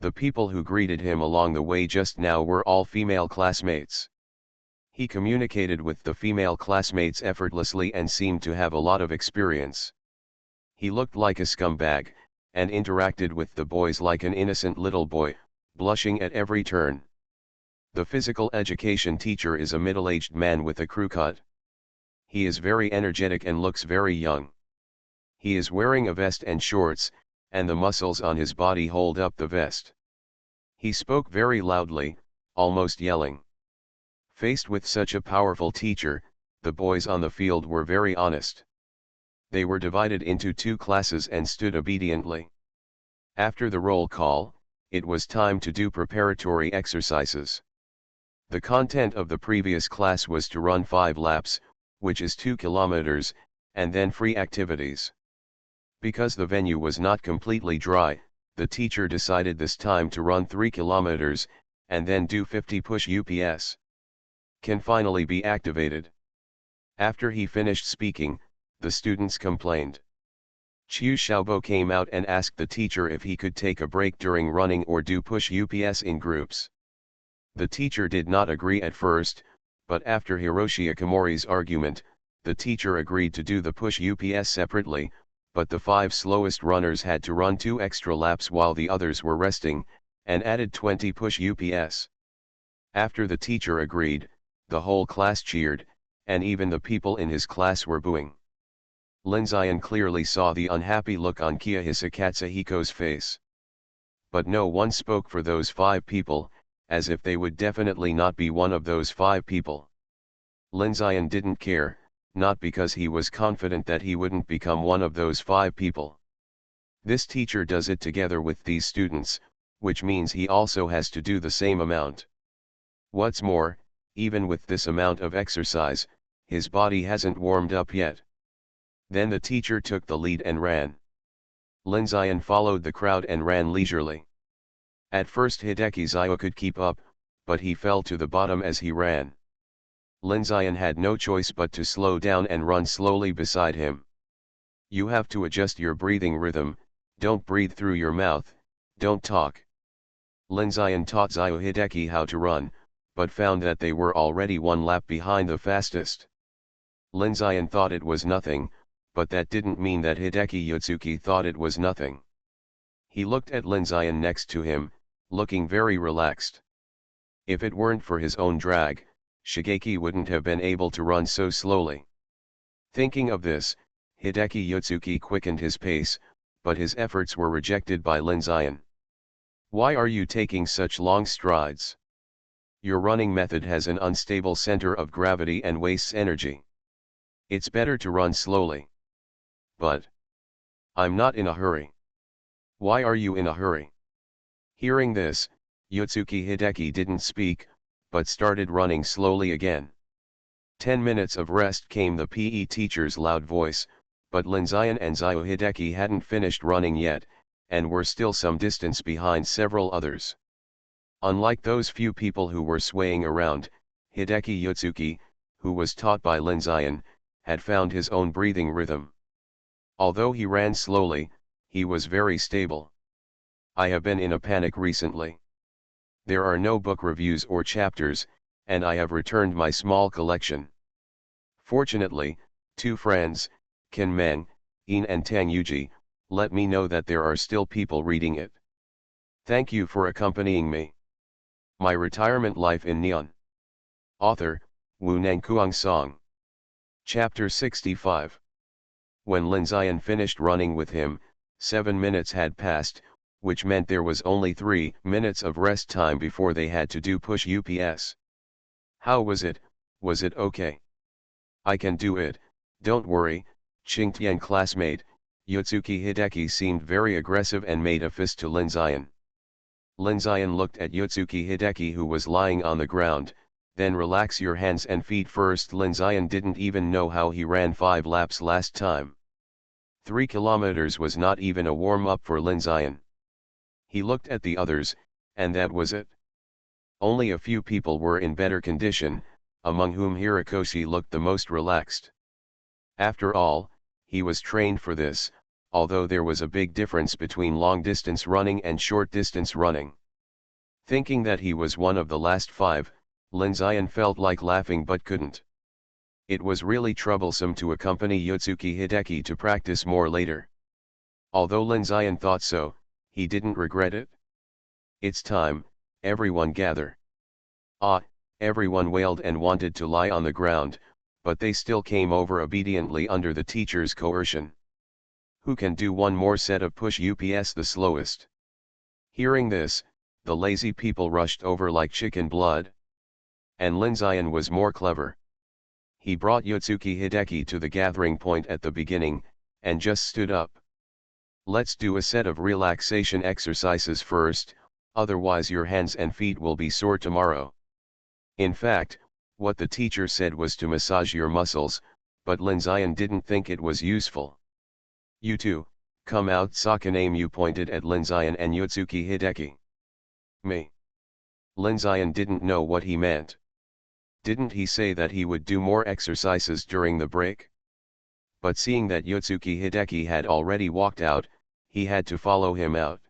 Speaker 1: The people who greeted him along the way just now were all female classmates. He communicated with the female classmates effortlessly and seemed to have a lot of experience. He looked like a scumbag, and interacted with the boys like an innocent little boy, blushing at every turn. The physical education teacher is a middle-aged man with a crew cut. He is very energetic and looks very young. He is wearing a vest and shorts, and the muscles on his body hold up the vest. He spoke very loudly, almost yelling. Faced with such a powerful teacher, the boys on the field were very honest. They were divided into 2 classes and stood obediently. After the roll call, it was time to do preparatory exercises. The content of the previous class was to run 5 laps, which is 2 kilometers, and then free activities. Because the venue was not completely dry, the teacher decided this time to run 3 kilometers, and then do 50 push ups. Can finally be activated. After he finished speaking, the students complained. Chiu Xiaobo came out and asked the teacher if he could take a break during running or do push ups in groups. The teacher did not agree at first, But after Hiroshi Ikamori's argument, the teacher agreed to do the push UPS separately, but the 5 slowest runners had to run 2 extra laps while the others were resting, and added 20 push UPS. After the teacher agreed, the whole class cheered, and even the people in his class were booing. Linzian clearly saw the unhappy look on Kiyahisa Katsuhiko's face. But no one spoke for those 5 people, as if they would definitely not be one of those 5 people. Linzian didn't care, not because he was confident that he wouldn't become one of those 5 people. This teacher does it together with these students, which means he also has to do the same amount. What's more, even with this amount of exercise, his body hasn't warmed up yet. Then the teacher took the lead and ran. Linzian followed the crowd and ran leisurely. At first Hideki Zio could keep up, but he fell to the bottom as he ran. Linzian had no choice but to slow down and run slowly beside him. You have to adjust your breathing rhythm, don't breathe through your mouth, don't talk. Linzian taught Zio Hideki how to run, but found that they were already 1 lap behind the fastest. Linzian thought it was nothing, but that didn't mean that Hideki Yotsuki thought it was nothing. He looked at Linzian next to him, looking very relaxed. If it weren't for his own drag, Shigeki wouldn't have been able to run so slowly. Thinking of this, Hideki Yotsuki quickened his pace, but his efforts were rejected by Linzian. Why are you taking such long strides? Your running method has an unstable center of gravity and wastes energy. It's better to run slowly. But I'm not in a hurry. Why are you in a hurry? Hearing this, Yotsuki Hideki didn't speak, but started running slowly again. 10 minutes of rest, came the PE teacher's loud voice, but Linzian and Zio Hideki hadn't finished running yet, and were still some distance behind several others. Unlike those few people who were swaying around, Hideki Yotsuki, who was taught by Linzian, had found his own breathing rhythm. Although he ran slowly, he was very stable. I have been in a panic recently. There are no book reviews or chapters, and I have returned my small collection. Fortunately, 2 friends, Kenmeng, In and Tang Yuji, let me know that there are still people reading it. Thank you for accompanying me. My Retirement Life in Neon. Author, Wu Nangkuang Song. Chapter 65. When Linzian finished running with him, 7 minutes had passed, which meant there was only 3 minutes of rest time before they had to do push UPS. How was it? Was it okay? I can do it, don't worry. Qingtian classmate, Yotsuki Hideki seemed very aggressive and made a fist to Linzian. Linzian looked at Yotsuki Hideki, who was lying on the ground, then relax your hands and feet first. Linzian didn't even know how he ran 5 laps last time. 3 kilometers was not even a warm-up for Linzian. He looked at the others, and that was it. Only a few people were in better condition, among whom Hirikoshi looked the most relaxed. After all, he was trained for this, although there was a big difference between long-distance running and short-distance running. Thinking that he was one of the last 5, Linzian felt like laughing but couldn't. It was really troublesome to accompany Yotsuki Hideki to practice more later. Although Linzian thought so, he didn't regret it. It's time, everyone gather. Ah, everyone wailed and wanted to lie on the ground, but they still came over obediently under the teacher's coercion. Who can do 1 more set of push UPS the slowest? Hearing this, the lazy people rushed over like chicken blood. And Linzian was more clever. He brought Yotsuki Hideki to the gathering point at the beginning, and just stood up. Let's do a set of relaxation exercises first, otherwise your hands and feet will be sore tomorrow. In fact, what the teacher said was to massage your muscles, but Linzian didn't think it was useful. You two, come out. Sakanamu pointed at Linzian and Yotsuki Hideki. Me. Linzian didn't know what he meant. Didn't he say that he would do more exercises during the break? But seeing that Yotsuki Hideki had already walked out, he had to follow him out.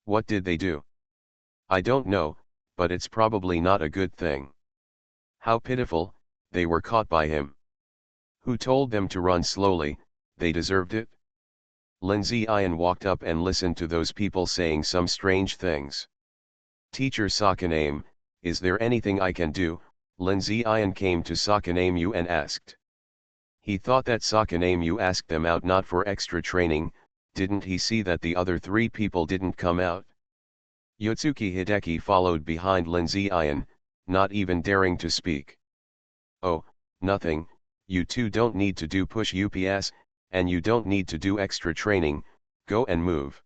Speaker 1: What did they do? I don't know, but it's probably not a good thing. How pitiful, they were caught by him. Who told them to run slowly? They deserved it. Lin Ziyan walked up and listened to those people saying some strange things. Teacher Sakanaim, is there anything I can do? Lin Ziyan came to Sakanaim and asked. He thought that Sakanaim asked them out not for extra training. Didn't he see that the other three people didn't come out? Yotsuki Hideki followed behind Lin Ziyan, not even daring to speak. Oh, nothing, you two don't need to do push UPS, and you don't need to do extra training, go and move.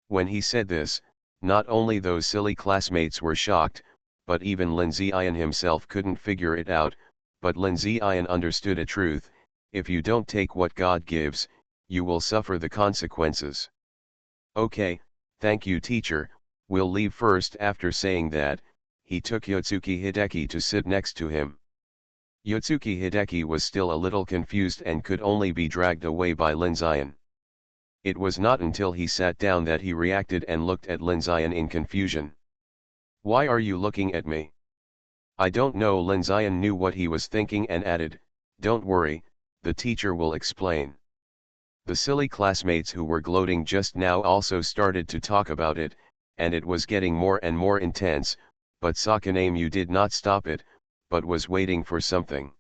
Speaker 1: When he said this, not only those silly classmates were shocked, but even Lin Ziyan himself couldn't figure it out, but Lin Ziyan understood a truth: if you don't take what God gives, you will suffer the consequences. Okay, thank you teacher, we'll leave first. After saying that, he took Yotsuki Hideki to sit next to him. Yotsuki Hideki was still a little confused and could only be dragged away by Lin Ziyan. It was not until he sat down that he reacted and looked at Lin Ziyan in confusion. Why are you looking at me? I don't know. Lin Ziyan knew what he was thinking and added, don't worry, the teacher will explain. The silly classmates who were gloating just now also started to talk about it, and it was getting more and more intense, but Sakanaim did not stop it, but was waiting for something.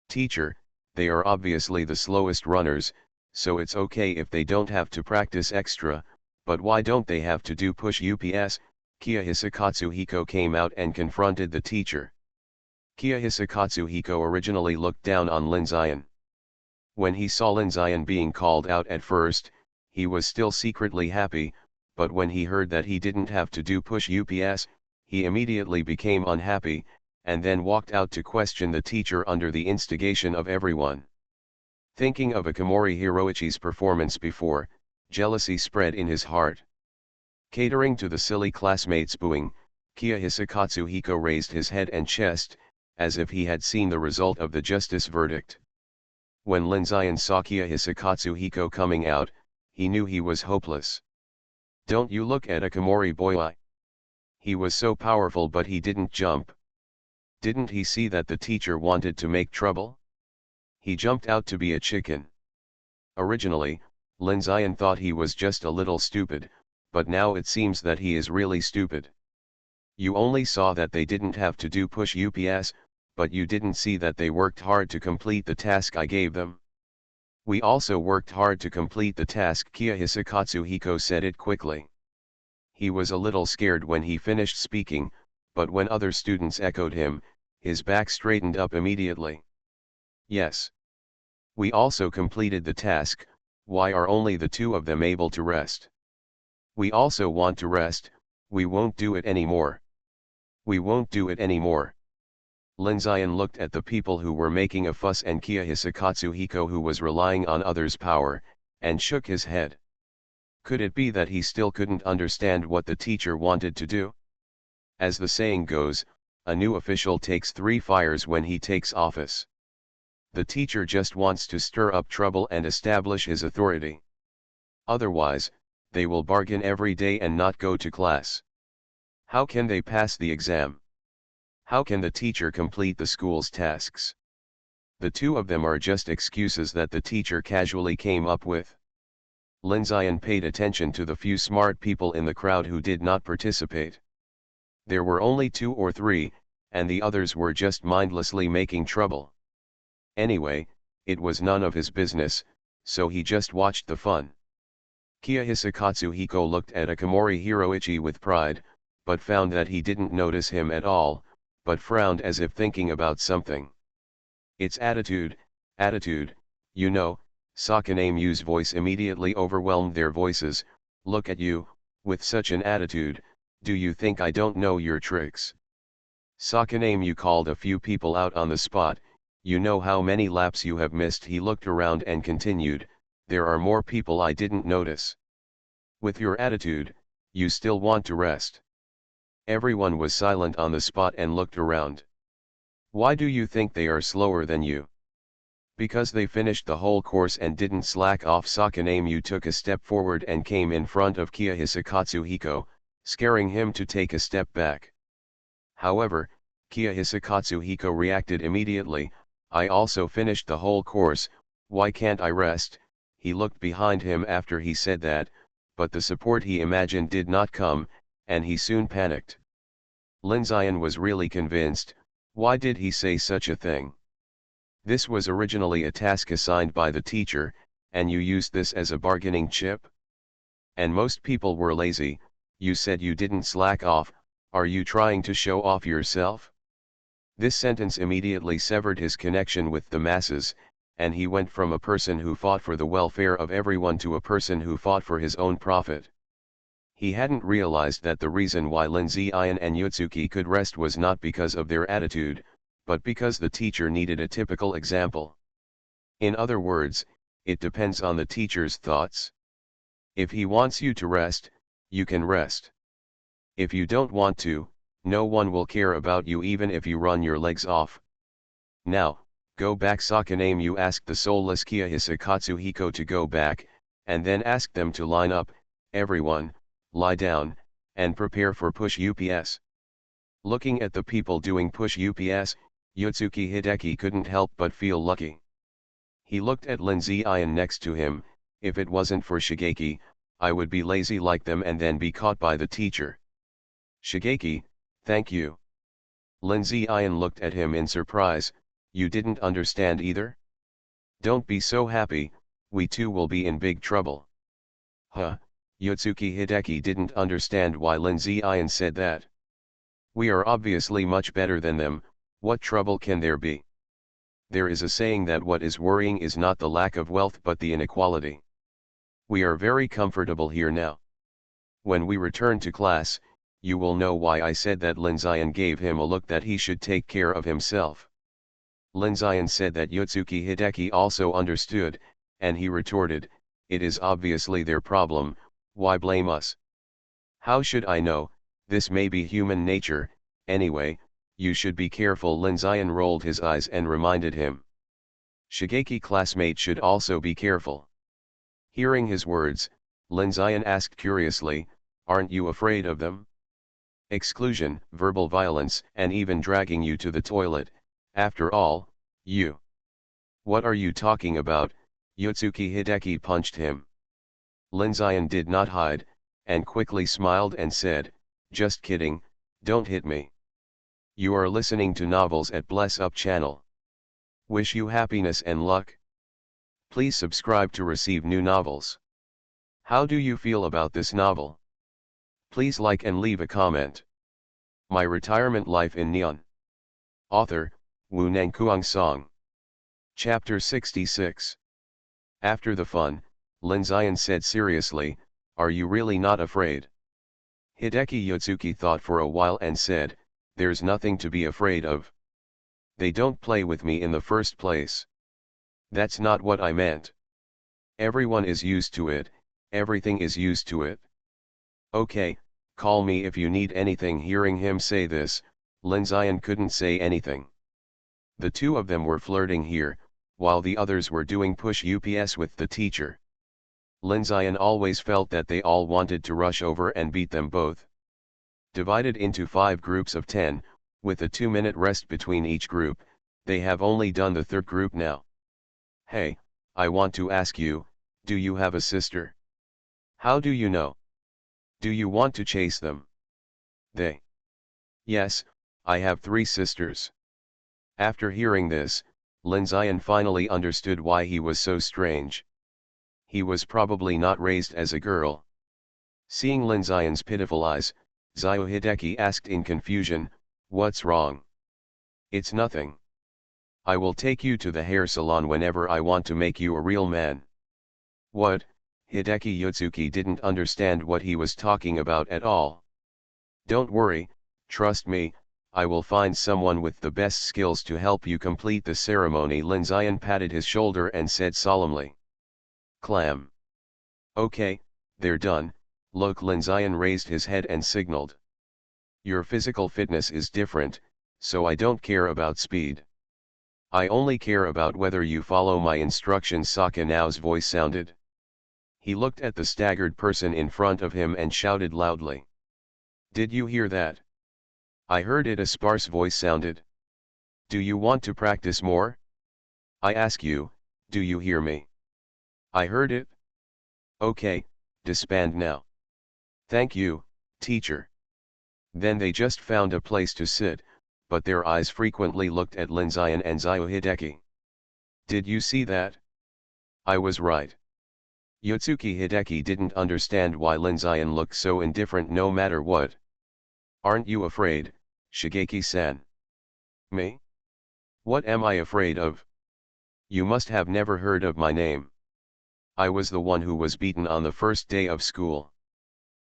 Speaker 1: Teacher, they are obviously the slowest runners, so it's okay if they don't have to practice extra, but why don't they have to do push UPS? Kia Hisakatsuhiko came out and confronted the teacher. Kia Hisakatsuhiko originally looked down on Lin Ziyan. When he saw Lin Ziyan being called out at first, he was still secretly happy, but when he heard that he didn't have to do push UPS, he immediately became unhappy, and then walked out to question the teacher under the instigation of everyone. Thinking of Akamori Hiroichi's performance before, jealousy spread in his heart. Catering to the silly classmates' booing, Kia Hisakatsuhiko raised his head and chest, as if he had seen the result of the justice verdict. When Lin Ziyan saw Kia Hisakatsuhiko coming out, he knew he was hopeless. Don't you look at Akamori boy. He was so powerful but he didn't jump. Didn't he see that the teacher wanted to make trouble? He jumped out to be a chicken. Originally, Lin Ziyan thought he was just a little stupid, but now it seems that he is really stupid. You only saw that they didn't have to do push UPS, but you didn't see that they worked hard to complete the task I gave them. We also worked hard to complete the task. Kia Hisakatsuhiko said it quickly. He was a little scared when he finished speaking, but when other students echoed him, his back straightened up immediately. Yes. We also completed the task. Why are only the two of them able to rest? We also want to rest. We won't do it anymore. We won't do it anymore. Lin Ziyan looked at the people who were making a fuss and Kia Hisakatsuhiko who was relying on others' power, and shook his head. Could it be that he still couldn't understand what the teacher wanted to do? As the saying goes, a new official takes 3 fires when he takes office. The teacher just wants to stir up trouble and establish his authority. Otherwise, they will bargain every day and not go to class. How can they pass the exam? How can the teacher complete the school's tasks? The two of them are just excuses that the teacher casually came up with. Lin Ziyan paid attention to the few smart people in the crowd who did not participate. There were only 2 or 3, and the others were just mindlessly making trouble. Anyway, it was none of his business, so he just watched the fun. Kia Hisakatsuhiko looked at Akamori Hiroichi with pride, but found that he didn't notice him at all, but frowned as if thinking about something. It's attitude, you know. Sakanaim's voice immediately overwhelmed their voices. Look at you, with such an attitude, do you think I don't know your tricks? Sakanaim called a few people out on the spot. You know how many laps you have missed. He looked around and continued, there are more people I didn't notice. With your attitude, you still want to rest. Everyone was silent on the spot and looked around. Why do you think they are slower than you? Because they finished the whole course and didn't slack off. Sakanaim took a step forward and came in front of Kia Hisakatsuhiko, scaring him to take a step back. However, Kia Hisakatsu Hiko reacted immediately, I also finished the whole course, why can't I rest? He looked behind him after he said that, but the support he imagined did not come, and he soon panicked. Linzian was really convinced, why did he say such a thing? This was originally a task assigned by the teacher, and you used this as a bargaining chip? And most people were lazy, you said you didn't slack off, are you trying to show off yourself? This sentence immediately severed his connection with the masses, and he went from a person who fought for the welfare of everyone to a person who fought for his own profit. He hadn't realized that the reason why Linzian and Yotsuki could rest was not because of their attitude, but because the teacher needed a typical example. In other words, it depends on the teacher's thoughts. If he wants you to rest, you can rest. If you don't want to, no one will care about you even if you run your legs off. Now, go back. Sakaname asked the soulless Kia Hisakatsu Hiko to go back, and then asked them to line up, everyone, lie down, and prepare for push UPS. Looking at the people doing push UPS, Yotsuki Hideki couldn't help but feel lucky. He looked at Linzian next to him, if it wasn't for Shigeki, I would be lazy like them and then be caught by the teacher. Shigeki, thank you. Linzian looked at him in surprise, you didn't understand either? Don't be so happy, we too will be in big trouble. Huh, Yotsuki Hideki didn't understand why Linzian said that. We are obviously much better than them, what trouble can there be? There is a saying that what is worrying is not the lack of wealth but the inequality. We are very comfortable here now. When we return to class, you will know why I said that. Linzian gave him a look that he should take care of himself. Linzian said that Yotsuki Hideki also understood, and he retorted, it is obviously their problem, why blame us? How should I know, this may be human nature, anyway, you should be careful. Linzian rolled his eyes and reminded him. Shigeki classmate should also be careful. Hearing his words, Linzian asked curiously, aren't you afraid of them? Exclusion, verbal violence, and even dragging you to the toilet, after all, you. What are you talking about? Yotsuki Hideki punched him. Linzian did not hide, and quickly smiled and said, just kidding, don't hit me. You are listening to novels at Bless Up channel. Wish you happiness and luck. Please subscribe to receive new novels. How do you feel about this novel? Please like and leave a comment. My Retirement Life in Neon. Author, Wu Nangkuang Song. Chapter 66. After the fun, Linzian said seriously, are you really not afraid? Hideki Yotsuki thought for a while and said, there's nothing to be afraid of. They don't play with me in the first place. That's not what I meant. Everyone is used to it, everything is used to it. Okay, call me if you need anything. Hearing him say this, Linzian couldn't say anything. The two of them were flirting here, while the others were doing push UPS with the teacher. Linzian always felt that they all wanted to rush over and beat them both. Divided into 5 groups of 10, with a 2-minute rest between each group, they have only done the third group now. Hey, I want to ask you, do you have a sister? How do you know? Do you want to chase them? They. Yes, I have 3 sisters. After hearing this, Linzian finally understood why he was so strange. He was probably not raised as a girl. Seeing Linzian's pitiful eyes, Zio Hideki asked in confusion, what's wrong? It's nothing. I will take you to the hair salon whenever I want to make you a real man. What? Hideki Yotsuki didn't understand what he was talking about at all. Don't worry, trust me, I will find someone with the best skills to help you complete the ceremony. Linzian patted his shoulder and said solemnly. Clam. Okay, they're done. Look, Linzian raised his head and signaled. Your physical fitness is different, so I don't care about speed. I only care about whether you follow my instructions. Sakanao's voice sounded. He looked at the staggered person in front of him and shouted loudly. Did you hear that? I heard it, a sparse voice sounded. Do you want to practice more? I ask you, do you hear me? I heard it. Okay, disband now. Thank you, teacher. Then they just found a place to sit, but their eyes frequently looked at Linzayan and Zio Hideki. Did you see that? I was right. Yotsuki Hideki didn't understand why Linzayan looked so indifferent no matter what. Aren't you afraid, Shigeki-san? Me? What am I afraid of? You must have never heard of my name. I was the one who was beaten on the first day of school.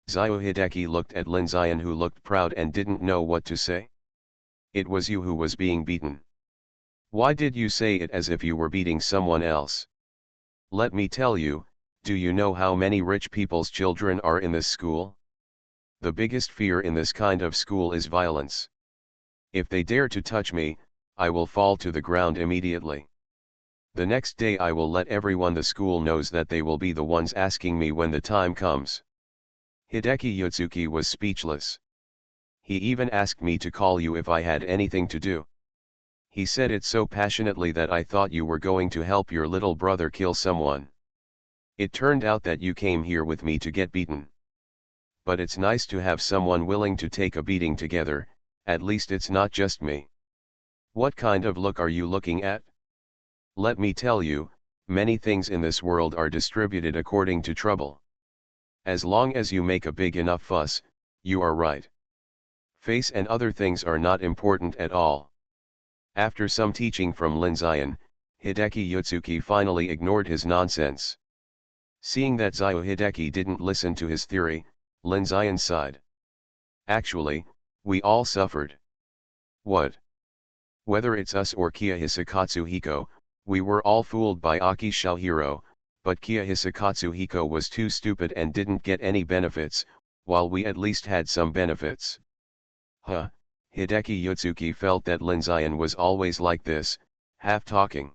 Speaker 1: Zio Hideki looked at Linzayan, who looked proud and didn't know what to say. It was you who was being beaten. Why did you say it as if you were beating someone else? Let me tell you, do you know how many rich people's children are in this school? The biggest fear in this kind of school is violence. If they dare to touch me, I will fall to the ground immediately. The next day I will let everyone the school knows that they will be the ones asking me when the time comes. Hideki Yotsuki was speechless. He even asked me to call you if I had anything to do. He said it so passionately that I thought you were going to help your little brother kill someone. It turned out that you came here with me to get beaten. But it's nice to have someone willing to take a beating together, at least it's not just me. What kind of look are you looking at? Let me tell you, many things in this world are distributed according to trouble. As long as you make a big enough fuss, you are right. Face and other things are not important at all. After some teaching from Linzayan, Hideki Yotsuki finally ignored his nonsense. Seeing that Zio Hideki didn't listen to his theory, Linzayan sighed. Actually, we all suffered. What? Whether it's us or Kiya Hisakatsu Hiko, we were all fooled by Aki Shouhiro, but Kiya Hisakatsu Hiko was too stupid and didn't get any benefits, while we at least had some benefits. Huh, Hideki Yotsuki felt that Linzayan was always like this, half-talking.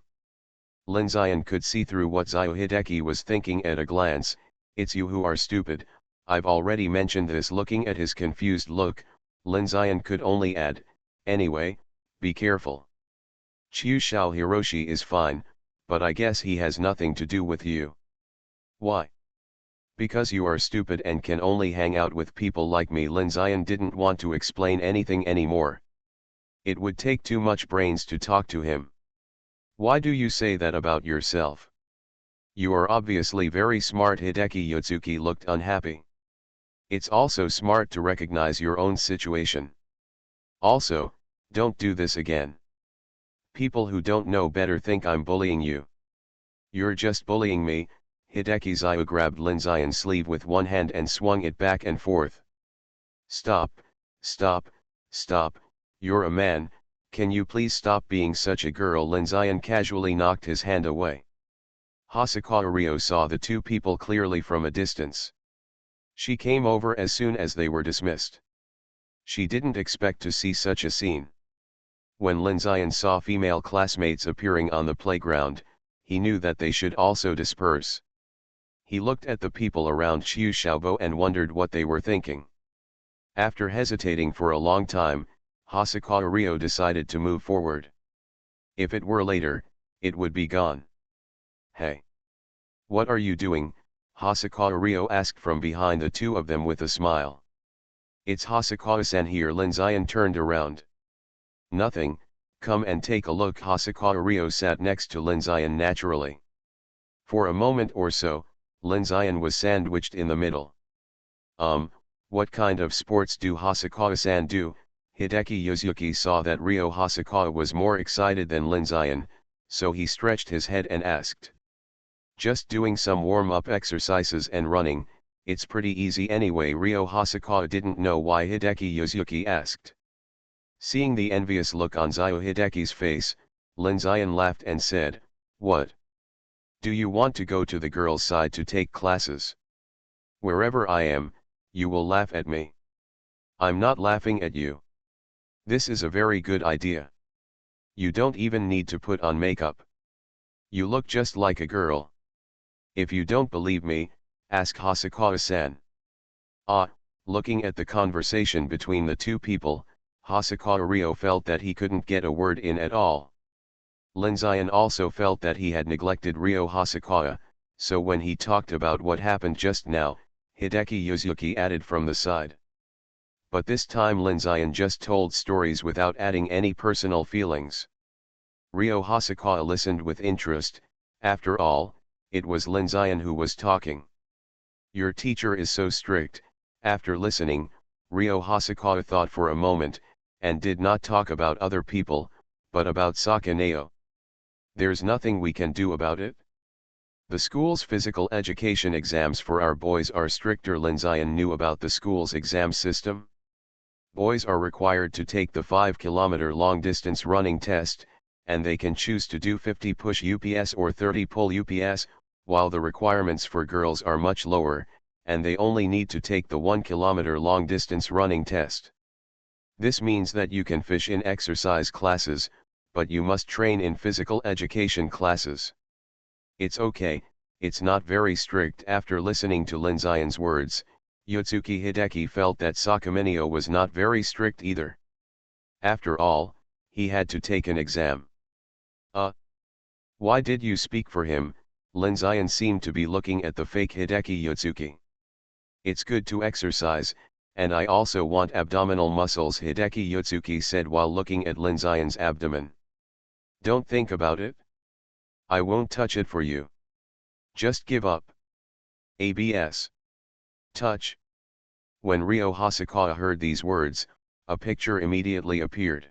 Speaker 1: Linzayan could see through what Zio Hideki was thinking at a glance. It's you who are stupid, I've already mentioned this. Looking at his confused look, Linzayan could only add, anyway, be careful. Chiushao Hiroshi is fine, but I guess he has nothing to do with you. Why? Because you are stupid and can only hang out with people like me. Linzayan didn't want to explain anything anymore. It would take too much brains to talk to him. Why do you say that about yourself? You are obviously very smart. Hideki Yotsuki looked unhappy. It's also smart to recognize your own situation. Also, don't do this again. People who don't know better think I'm bullying you. You're just bullying me. Hideki Zio grabbed Linzayan's sleeve with one hand and swung it back and forth. Stop, stop, stop, you're a man, can you please stop being such a girl? Linzayan casually knocked his hand away. Hasakawa Ryo saw the two people clearly from a distance. She came over as soon as they were dismissed. She didn't expect to see such a scene. When Linzayan saw female classmates appearing on the playground, he knew that they should also disperse. He looked at the people around Xiu Xiaobo and wondered what they were thinking. After hesitating for a long time, Hasakawa Ryo decided to move forward. If it were later, it would be gone. Hey! What are you doing? Hasakawa Ryo asked from behind the two of them with a smile. It's Hasakawa-san here. Linzayan turned around. Nothing, come and take a look. Hasakawa Ryo sat next to Linzayan naturally. For a moment or so, Linzayan was sandwiched in the middle. What kind of sports do Hasakawa-san do? Hideki Yotsuki saw that Ryo Hasakawa was more excited than Linzayan, so he stretched his head and asked. Just doing some warm-up exercises and running, it's pretty easy anyway. Ryo Hasakawa didn't know why Hideki Yotsuki asked. Seeing the envious look on Zio Hideki's face, Linzayan laughed and said, what? Do you want to go to the girls' side to take classes? Wherever I am, you will laugh at me. I'm not laughing at you. This is a very good idea. You don't even need to put on makeup. You look just like a girl. If you don't believe me, ask Hasakawa-san. Looking at the conversation between the two people, Hosokawa Ryo felt that he couldn't get a word in at all. Linzayan also felt that he had neglected Ryo Hosokawa, so when he talked about what happened just now, Hideki Yuzuki added from the side. But this time Linzayan just told stories without adding any personal feelings. Ryo Hosokawa listened with interest. After all, it was Linzayan who was talking. Your teacher is so strict. After listening, Ryo Hosokawa thought for a moment, and did not talk about other people, but about Sakaneo. There's nothing we can do about it? The school's physical education exams for our boys are stricter. Linzayan knew about the school's exam system. Boys are required to take the 5-kilometer long-distance running test, and they can choose to do 50 push UPS or 30 pull UPS, while the requirements for girls are much lower, and they only need to take the 1-kilometer long-distance running test. This means that you can fish in exercise classes, but you must train in physical education classes. It's okay, it's not very strict. After listening to Linzayan's words, Yotsuki Hideki felt that Sakamenio was not very strict either. After all, he had to take an exam. Why did you speak for him? Linzayan seemed to be looking at the fake Hideki Yotsuki. It's good to exercise, and I also want abdominal muscles, Hideki Yotsuki said while looking at Linzayan's abdomen. Don't think about it. I won't touch it for you. Just give up. ABS. Touch. When Ryo Hosokawa heard these words, a picture immediately appeared.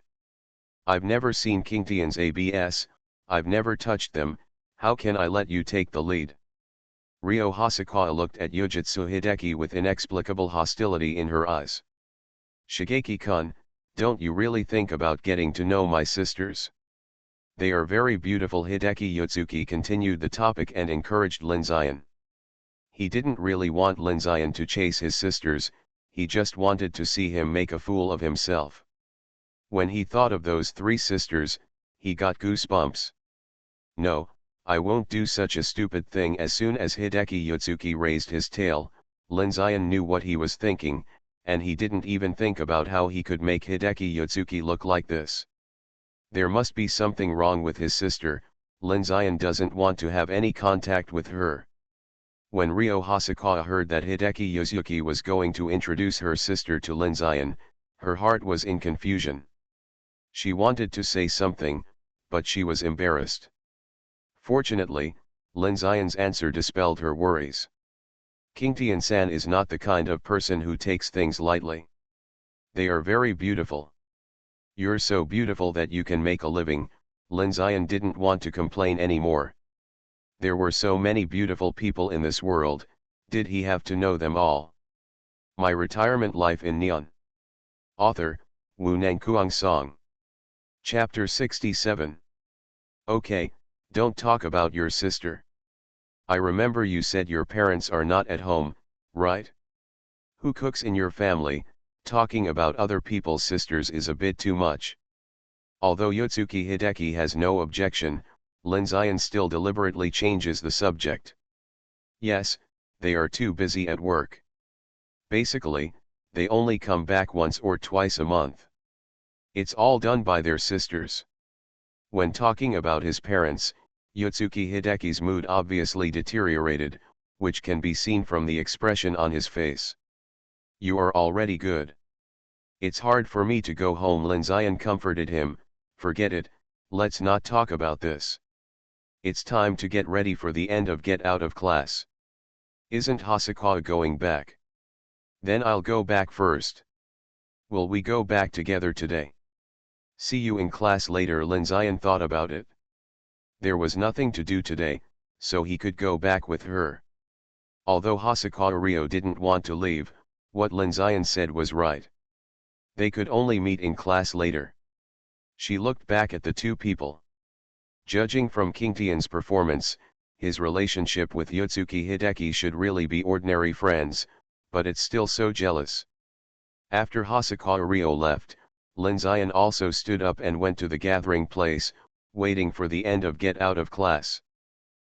Speaker 1: I've never seen Kingtian's ABS, I've never touched them, how can I let you take the lead? Ryo Hosokawa looked at Yojutsu Hideki with inexplicable hostility in her eyes. Shigeki-kun, don't you really think about getting to know my sisters? They are very beautiful. Hideki Yotsuki continued the topic and encouraged Linzayan. He didn't really want Linzayan to chase his sisters, he just wanted to see him make a fool of himself. When he thought of those 3 sisters, he got goosebumps. No, I won't do such a stupid thing. As soon as Hideki Yotsuki raised his tail, Linzayan knew what he was thinking, and he didn't even think about how he could make Hideki Yotsuki look like this. There must be something wrong with his sister. Linzayan doesn't want to have any contact with her. When Ryo Hosokawa heard that Hideki Yotsuki was going to introduce her sister to Linzayan, her heart was in confusion. She wanted to say something, but she was embarrassed. Fortunately, Linzayan's answer dispelled her worries. Kingtian-san is not the kind of person who takes things lightly. They are very beautiful. You're so beautiful that you can make a living. Linzayan didn't want to complain anymore. There were so many beautiful people in this world, did he have to know them all? My Retirement Life in Neon. Author, Wu Nangkuang Song. Chapter 67. Okay, don't talk about your sister. I remember you said your parents are not at home, right? Who cooks in your family? Talking about other people's sisters is a bit too much. Although Yotsuki Hideki has no objection, Linzayan still deliberately changes the subject. Yes, they are too busy at work. Basically, they only come back once or twice a month. It's all done by their sisters. When talking about his parents, Yotsuki Hideki's mood obviously deteriorated, which can be seen from the expression on his face. You are already good. It's hard for me to go home. Linzayan comforted him. Forget it, let's not talk about this. It's time to get ready for the end of get out of class. Isn't Hosokawa going back? Then I'll go back first. Will we go back together today? See you in class later. Linzayan thought about it. There was nothing to do today, so he could go back with her. Although Hosokawa Ryo didn't want to leave, what Linzayan said was right. They could only meet in class later. She looked back at the 2 people. Judging from Kingtian's performance, his relationship with Yotsuki Hideki should really be ordinary friends, but it's still so jealous. After Hosokawa Ryo left, Linzayan also stood up and went to the gathering place, waiting for the end of get out of class.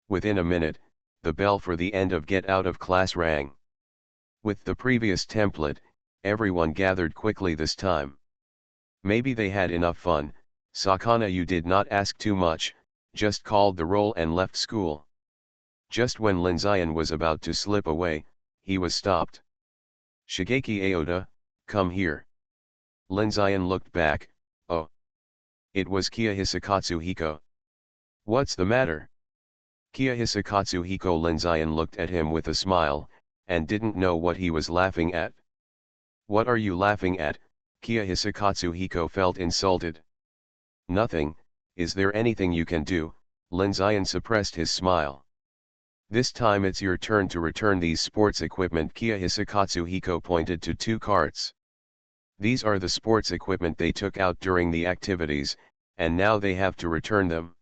Speaker 1: Within a minute, the bell for the end of get out of class rang. With the previous template, everyone gathered quickly this time. Maybe they had enough fun. Sakana-yu did not ask too much, just called the roll and left school. Just when Linzayan was about to slip away, he was stopped. "Shigeki Aota, come here." Linzayan looked back. Oh. It was Kia Hisakatsu Hiko. "What's the matter?" Kia Hisakatsu Hiko. Linzayan looked at him with a smile, and didn't know what he was laughing at. "What are you laughing at?" Kia Hisakatsu Hiko felt insulted. "Nothing. Is there anything you can do?" Linzayan suppressed his smile. "This time it's your turn to return these sports equipment." Kia Hisakatsu Hiko pointed to 2 carts. "These are the sports equipment they took out during the activities, and now they have to return them."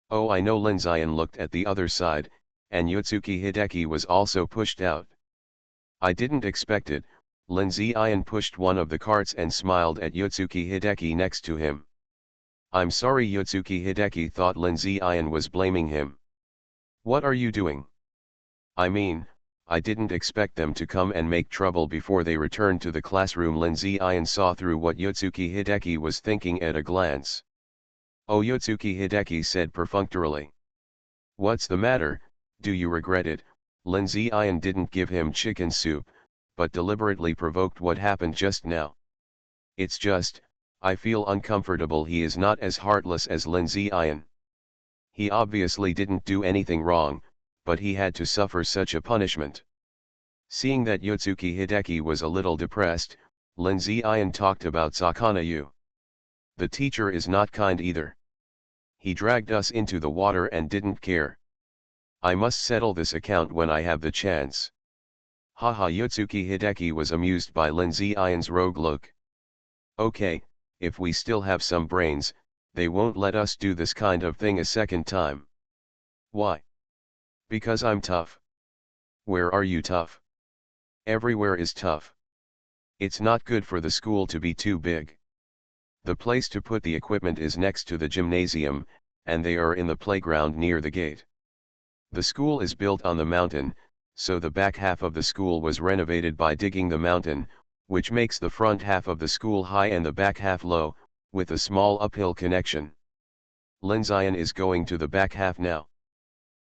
Speaker 1: "Oh, I know." Linzayan looked at the other side, and Yotsuki Hideki was also pushed out. "I didn't expect it." Linzayan pushed one of the carts and smiled at Yotsuki Hideki next to him. "I'm sorry." Yotsuki Hideki thought Linzayan was blaming him. "What are you doing?" "I mean, I didn't expect them to come and make trouble before they returned to the classroom." Linzayan saw through what Yotsuki Hideki was thinking at a glance. "Oh," Yotsuki Hideki said perfunctorily. "What's the matter, do you regret it?" Linzayan didn't give him chicken soup, but deliberately provoked what happened just now. "It's just, I feel uncomfortable." He is not as heartless as Linzayan. He obviously didn't do anything wrong, but he had to suffer such a punishment. Seeing that Yotsuki Hideki was a little depressed, Linzayan talked about Sakana-yu. "The teacher is not kind either. He dragged us into the water and didn't care. I must settle this account when I have the chance." Haha. Yotsuki Hideki was amused by Linzayan's rogue look. "Okay, if we still have some brains, they won't let us do this kind of thing a second time." "Why?" "Because I'm tough." "Where are you tough?" "Everywhere is tough. It's not good for the school to be too big. The place to put the equipment is next to the gymnasium, and they are in the playground near the gate. The school is built on the mountain, so the back half of the school was renovated by digging the mountain, which makes the front half of the school high and the back half low, with a small uphill connection. Linzayan is going to the back half now.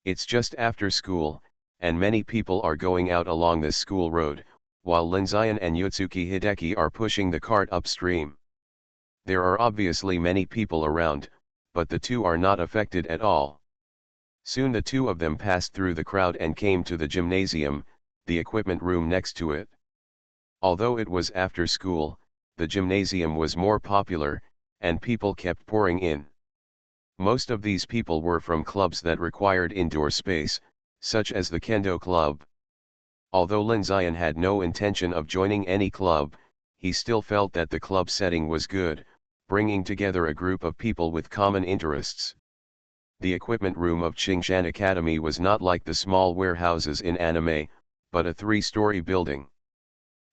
Speaker 1: It's just after school, and many people are going out along this school road, while Linzayan and Yotsuki Hideki are pushing the cart upstream. There are obviously many people around, but the two are not affected at all. Soon the two of them passed through the crowd and came to the gymnasium, the equipment room next to it. Although it was after school, the gymnasium was more popular, and people kept pouring in. Most of these people were from clubs that required indoor space, such as the Kendo Club. Although Linzayan had no intention of joining any club, he still felt that the club setting was good, bringing together a group of people with common interests. The equipment room of Qingshan Academy was not like the small warehouses in anime, but a 3-story building.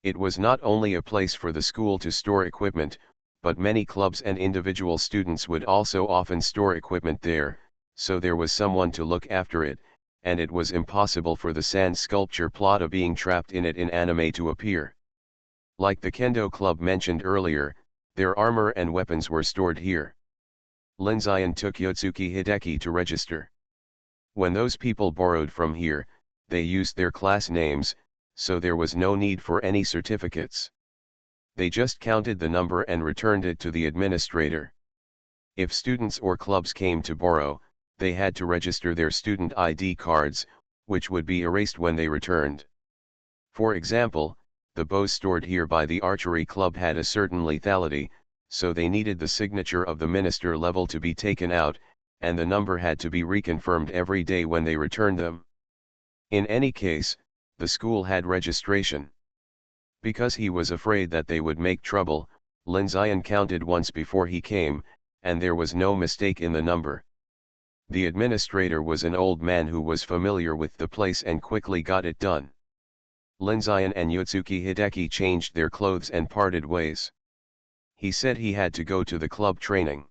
Speaker 1: It was not only a place for the school to store equipment, but many clubs and individual students would also often store equipment there, so there was someone to look after it, and it was impossible for the sand sculpture plot of being trapped in it in anime to appear. Like the Kendo Club mentioned earlier, their armor and weapons were stored here. Linzayan took Yotsuki Hideki to register. When those people borrowed from here, they used their class names, so there was no need for any certificates. They just counted the number and returned it to the administrator. If students or clubs came to borrow, they had to register their student ID cards, which would be erased when they returned. For example, the bows stored here by the archery club had a certain lethality, so they needed the signature of the minister level to be taken out, and the number had to be reconfirmed every day when they returned them. In any case, the school had registration. Because he was afraid that they would make trouble, Linzayan counted once before he came, and there was no mistake in the number. The administrator was an old man who was familiar with the place and quickly got it done. Linzayan and Yotsuki Hideki changed their clothes and parted ways. He said he had to go to the club training.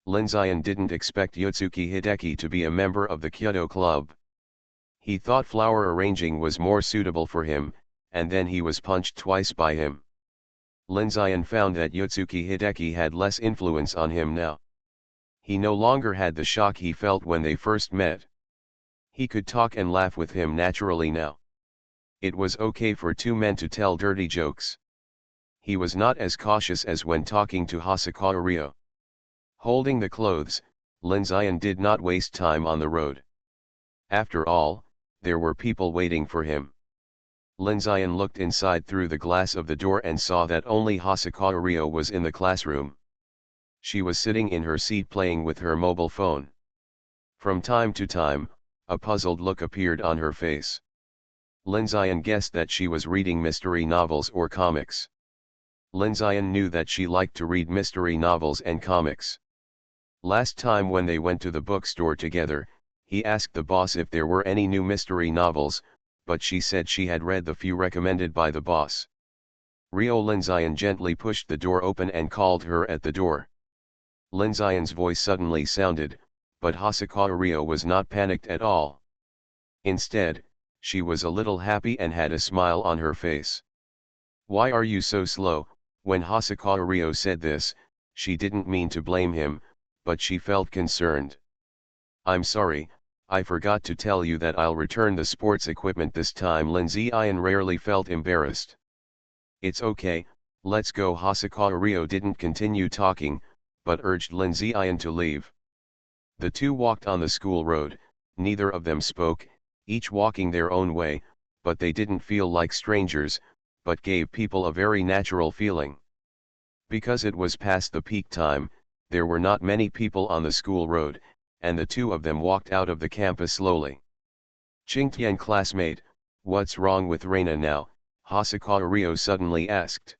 Speaker 1: Linzayan didn't expect Yotsuki Hideki to be a member of the Kyoto Club. He thought flower arranging was more suitable for him, and then he was punched twice by him. Linzian found that Yotsuki Hideki had less influence on him now. He no longer had the shock he felt when they first met. He could talk and laugh with him naturally now. It was okay for two men to tell dirty jokes. He was not as cautious as when talking to Hosokawa Ryo. Holding the clothes, Linzian did not waste time on the road. After all, there were people waiting for him. Linzian looked inside through the glass of the door and saw that only Hosokawa Ryo was in the classroom. She was sitting in her seat playing with her mobile phone. From time to time, a puzzled look appeared on her face. Linzian guessed that she was reading mystery novels or comics. Linzian knew that she liked to read mystery novels and comics. Last time when they went to the bookstore together, he asked the boss if there were any new mystery novels, but she said she had read the few recommended by the boss. Ryo Linzian gently pushed the door open and called her at the door. Linzian's voice suddenly sounded, but Hosokawa Ryo was not panicked at all. Instead, she was a little happy and had a smile on her face. "Why are you so slow?" When Hosokawa Ryo said this, she didn't mean to blame him, but she felt concerned. "I'm sorry, I forgot to tell you that I'll return the sports equipment this time." Linzian rarely felt embarrassed. "It's okay, let's go." Hosokawa Ryo didn't continue talking, but urged Linzian to leave. The two walked on the school road, neither of them spoke, each walking their own way, but they didn't feel like strangers, but gave people a very natural feeling. Because it was past the peak time, there were not many people on the school road, and the two of them walked out of the campus slowly. "Qingtian classmate, what's wrong with Reina now?" Hosokawa Ryo suddenly asked.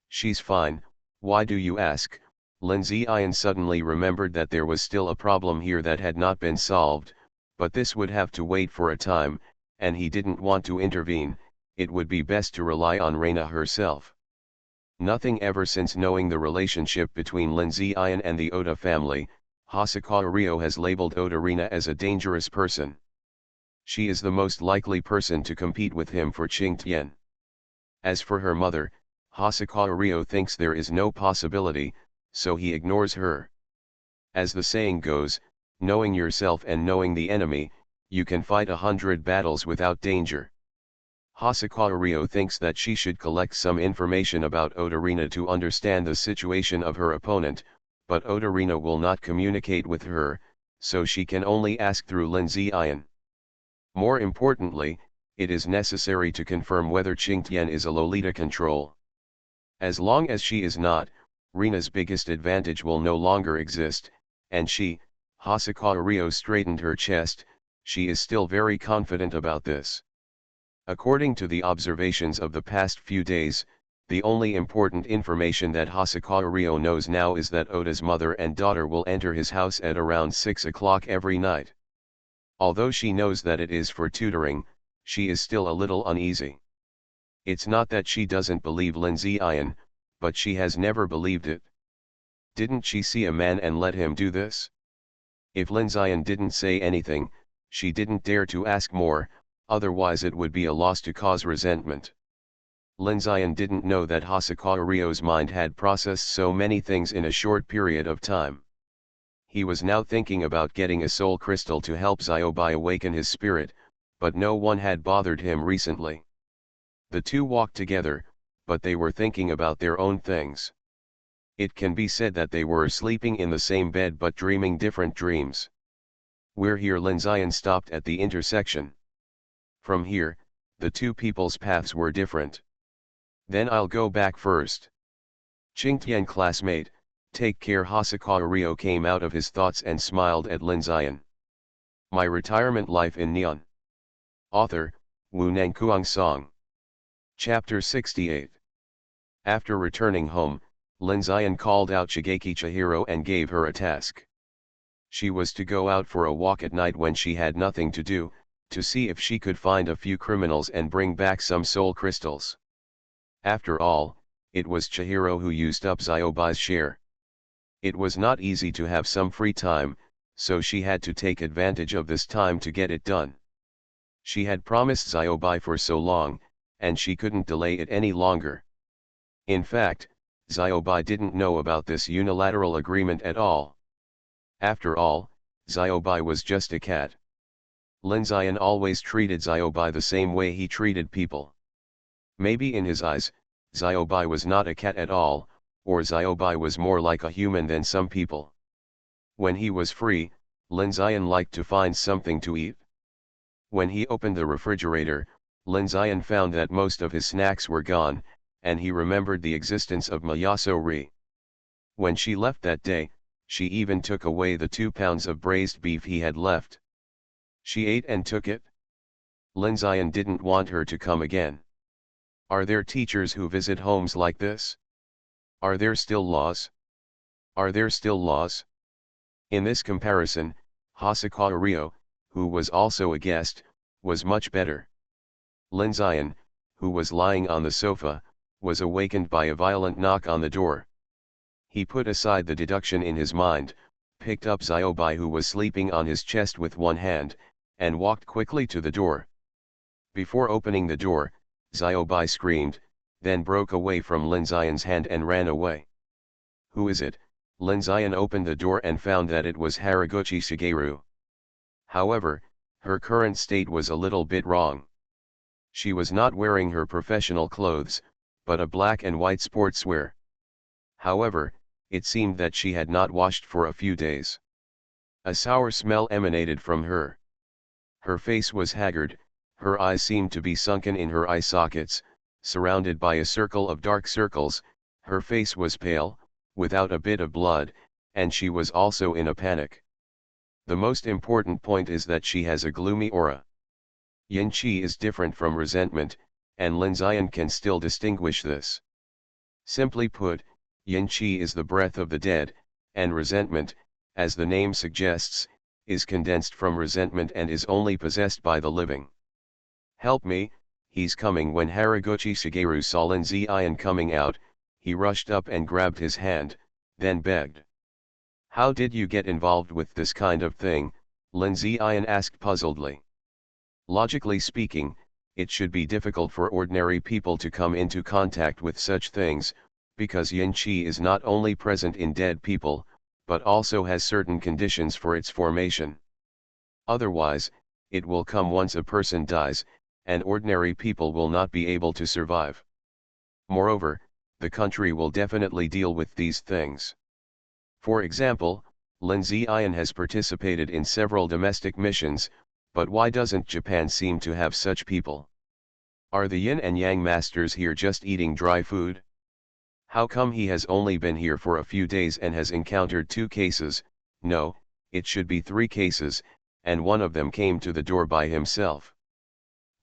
Speaker 1: She's fine, why do you ask?" Linzian suddenly remembered that there was still a problem here that had not been solved, but this would have to wait for a time, and he didn't want to intervene. It would be best to rely on Reina herself. Nothing. Ever since knowing the relationship between Linzian and the Oda family, Hosokawa Ryo has labeled Oda Reina as a dangerous person. She is the most likely person to compete with him for Qingtian. As for her mother, Hosokawa Ryo thinks there is no possibility, so he ignores her. As the saying goes, knowing yourself and knowing the enemy, you can fight 100 battles without danger. Hosokawa Ryo thinks that she should collect some information about Oda Reina to understand the situation of her opponent, but Oda Reina will not communicate with her, so she can only ask through Linzian. More importantly, it is necessary to confirm whether Qingtian is a Lolita control. As long as she is not, Reina's biggest advantage will no longer exist, and Hosokawa Ryo straightened her chest, she is still very confident about this. According to the observations of the past few days, the only important information that Hosokawa Ryo knows now is that Oda's mother and daughter will enter his house at around 6 o'clock every night. Although she knows that it is for tutoring, she is still a little uneasy. It's not that she doesn't believe Linzian, but she has never believed it. Didn't she see a man and let him do this? If Linzian didn't say anything, she didn't dare to ask more, otherwise it would be a loss to cause resentment. Linzian didn't know that Hosokawa Ryo's mind had processed so many things in a short period of time. He was now thinking about getting a soul crystal to help Zyobai awaken his spirit, but no one had bothered him recently. The two walked together, but they were thinking about their own things. It can be said that they were sleeping in the same bed but dreaming different dreams. "We're here." Linzian stopped at the intersection. From here, the two people's paths were different. "Then I'll go back first." "Qingtian classmate, take care." Hosokawa Ryo came out of his thoughts and smiled at Linzian. My Retirement Life in Neon. Author, Wu Nangkuang Song. Chapter 68. After returning home, Linzian called out Shigeki Chihiro and gave her a task. She was to go out for a walk at night when she had nothing to do, to see if she could find a few criminals and bring back some soul crystals. After all, it was Chihiro who used up Zyobai's share. It was not easy to have some free time, so she had to take advantage of this time to get it done. She had promised Zyobai for so long, and she couldn't delay it any longer. In fact, Xiaobai didn't know about this unilateral agreement at all. After all, Xiaobai was just a cat. Lin Xian always treated Xiaobai the same way he treated people. Maybe in his eyes, Xiaobai was not a cat at all, or Xiaobai was more like a human than some people. When he was free, Lin Xian liked to find something to eat. When he opened the refrigerator, Lin Xian found that most of his snacks were gone, and he remembered the existence of Mayaso Ri. When she left that day, she even took away the 2 pounds of braised beef he had left. She ate and took it. Lin Xian didn't want her to come again. Are there teachers who visit homes like this? Are there still laws? Are there still laws? In this comparison, Hosokawa Ryo, who was also a guest, was much better. Lin Xian, who was lying on the sofa, was awakened by a violent knock on the door. He put aside the deduction in his mind, picked up Xiaobai who was sleeping on his chest with one hand, and walked quickly to the door. Before opening the door, Xiaobai screamed, then broke away from Lin Xian's hand and ran away. Who is it? Lin Xian opened the door and found that it was Haraguchi Shigeru. However, her current state was a little bit wrong. She was not wearing her professional clothes, but a black and white sportswear. However, it seemed that she had not washed for a few days. A sour smell emanated from her. Her face was haggard, her eyes seemed to be sunken in her eye sockets, surrounded by a circle of dark circles, her face was pale, without a bit of blood, and she was also in a panic. The most important point is that she has a gloomy aura. Yin Qi is different from resentment, and Lin Xian can still distinguish this. Simply put, Yin Qi is the breath of the dead, and resentment, as the name suggests, is condensed from resentment and is only possessed by the living. Help me, he's coming. When Haraguchi Shigeru saw Lin Xian coming out, he rushed up and grabbed his hand, then begged. How did you get involved with this kind of thing? Lin Xian asked puzzledly. Logically speaking, it should be difficult for ordinary people to come into contact with such things, because Yin Qi is not only present in dead people, but also has certain conditions for its formation. Otherwise, it will come once a person dies, and ordinary people will not be able to survive. Moreover, the country will definitely deal with these things. For example, Lin Xian has participated in several domestic missions, but why doesn't Japan seem to have such people? Are the yin and yang masters here just eating dry food? How come he has only been here for a few days and has encountered 2 cases? No, it should be 3 cases, and one of them came to the door by himself.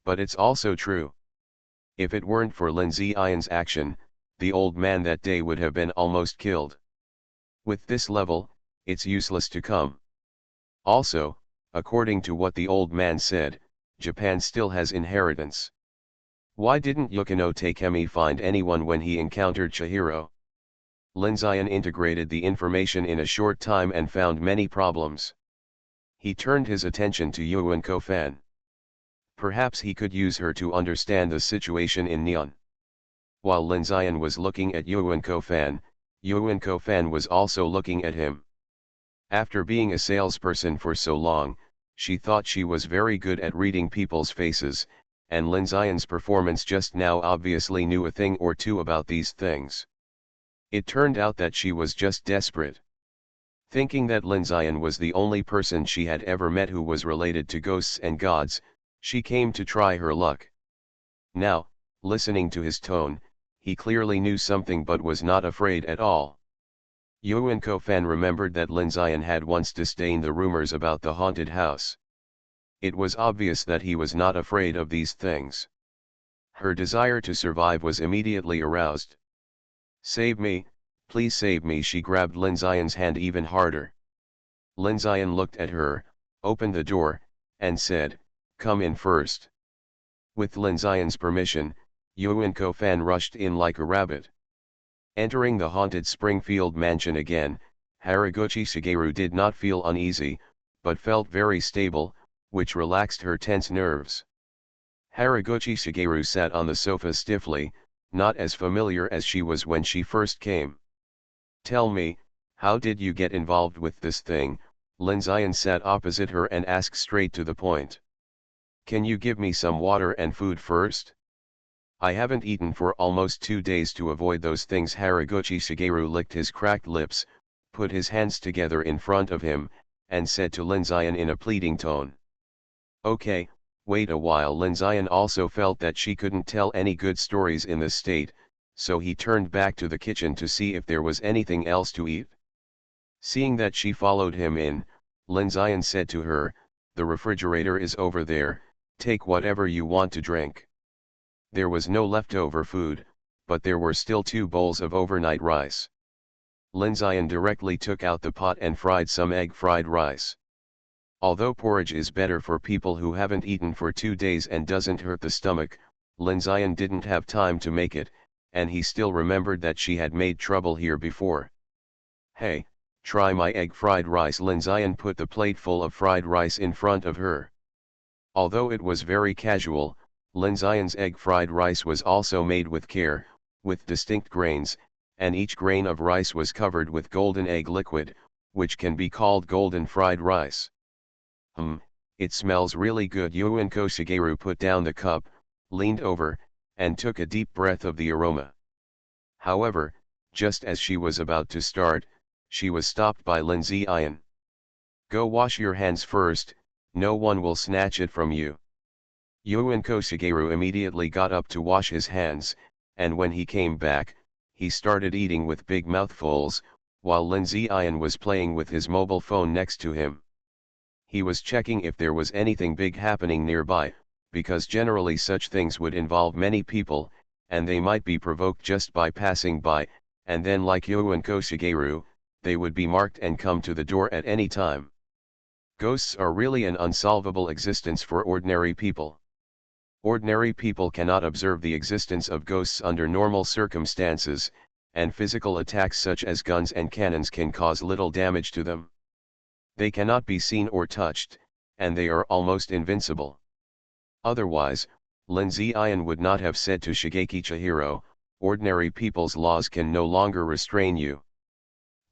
Speaker 1: But it's also true. If it weren't for Lin Xian's action, the old man that day would have been almost killed. With this level, it's useless to come. Also, according to what the old man said, Japan still has inheritance. Why didn't Yukino Takemi find anyone when he encountered Chihiro? Lin Xian integrated the information in a short time and found many problems. He turned his attention to Yuan Kofan. Perhaps he could use her to understand the situation in Neon. While Lin Xian was looking at Yuan Kofan was also looking at him. After being a salesperson for so long, she thought she was very good at reading people's faces, and Lin Xian's performance just now obviously knew a thing or two about these things. It turned out that she was just desperate. Thinking that Lin Xian was the only person she had ever met who was related to ghosts and gods, she came to try her luck. Now, listening to his tone, he clearly knew something but was not afraid at all. Yuan Kofan remembered that Lin Xian had once disdained the rumors about the haunted house. It was obvious that he was not afraid of these things. Her desire to survive was immediately aroused. Save me, please save me. She grabbed Lin Xian's hand even harder. Lin Xian looked at her, opened the door, and said, "Come in first." With Lin Xian's permission, Yuan Kofan rushed in like a rabbit. Entering the haunted Springfield mansion again, Haraguchi Shigeru did not feel uneasy, but felt very stable, which relaxed her tense nerves. Haraguchi Shigeru sat on the sofa stiffly, not as familiar as she was when she first came. "Tell me, how did you get involved with this thing?" Lin Ziyan sat opposite her and asked straight to the point. "Can you give me some water and food first? I haven't eaten for almost 2 days to avoid those things." Haraguchi Shigeru licked his cracked lips, put his hands together in front of him, and said to Lin Ziyan in a pleading tone. "Okay, wait a while." Lin Ziyan also felt that she couldn't tell any good stories in this state, so he turned back to the kitchen to see if there was anything else to eat. Seeing that she followed him in, Lin Ziyan said to her, "The refrigerator is over there, take whatever you want to drink." There was no leftover food, but there were still 2 bowls of overnight rice. Lin Ziyan directly took out the pot and fried some egg fried rice. Although porridge is better for people who haven't eaten for 2 days and doesn't hurt the stomach, Lin Ziyan didn't have time to make it, and he still remembered that she had made trouble here before. "Hey, try my egg fried rice." Lin Ziyan put the plate full of fried rice in front of her. Although it was very casual, Lin Ziyan's egg fried rice was also made with care, with distinct grains, and each grain of rice was covered with golden egg liquid, which can be called golden fried rice. It smells really good." Yuenko Shigeru put down the cup, leaned over, and took a deep breath of the aroma. However, just as she was about to start, she was stopped by Lin Ziyan. "Go wash your hands first, no one will snatch it from you." Yuenko Shigeru immediately got up to wash his hands, and when he came back, he started eating with big mouthfuls, while Lin Ziyan was playing with his mobile phone next to him. He was checking if there was anything big happening nearby, because generally such things would involve many people, and they might be provoked just by passing by, and then like Yuenko Shigeru, they would be marked and come to the door at any time. Ghosts are really an unsolvable existence for ordinary people. Ordinary people cannot observe the existence of ghosts under normal circumstances, and physical attacks such as guns and cannons can cause little damage to them. They cannot be seen or touched, and they are almost invincible. Otherwise, Lin Ziyan would not have said to Shigeki Chihiro, "Ordinary people's laws can no longer restrain you."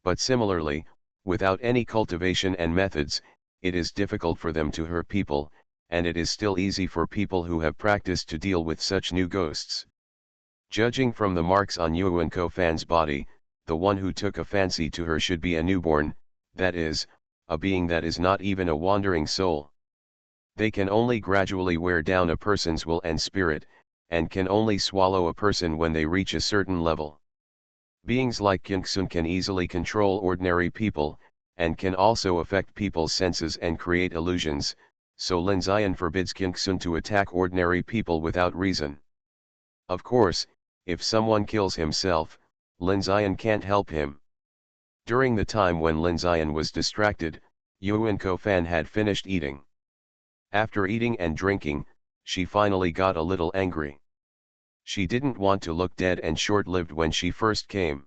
Speaker 1: But similarly, without any cultivation and methods, it is difficult for them to hurt people, and it is still easy for people who have practiced to deal with such new ghosts. Judging from the marks on Yuenko Fan's body, the one who took a fancy to her should be a newborn, that is, a being that is not even a wandering soul. They can only gradually wear down a person's will and spirit, and can only swallow a person when they reach a certain level. Beings like Kinksun can easily control ordinary people, and can also affect people's senses and create illusions, so Lin Ziyan forbids Kinksun to attack ordinary people without reason. Of course, if someone kills himself, Lin Ziyan can't help him. During the time when Lin Ziyan was distracted, Yuenko Fan had finished eating. After eating and drinking, she finally got a little angry. She didn't want to look dead and short-lived when she first came.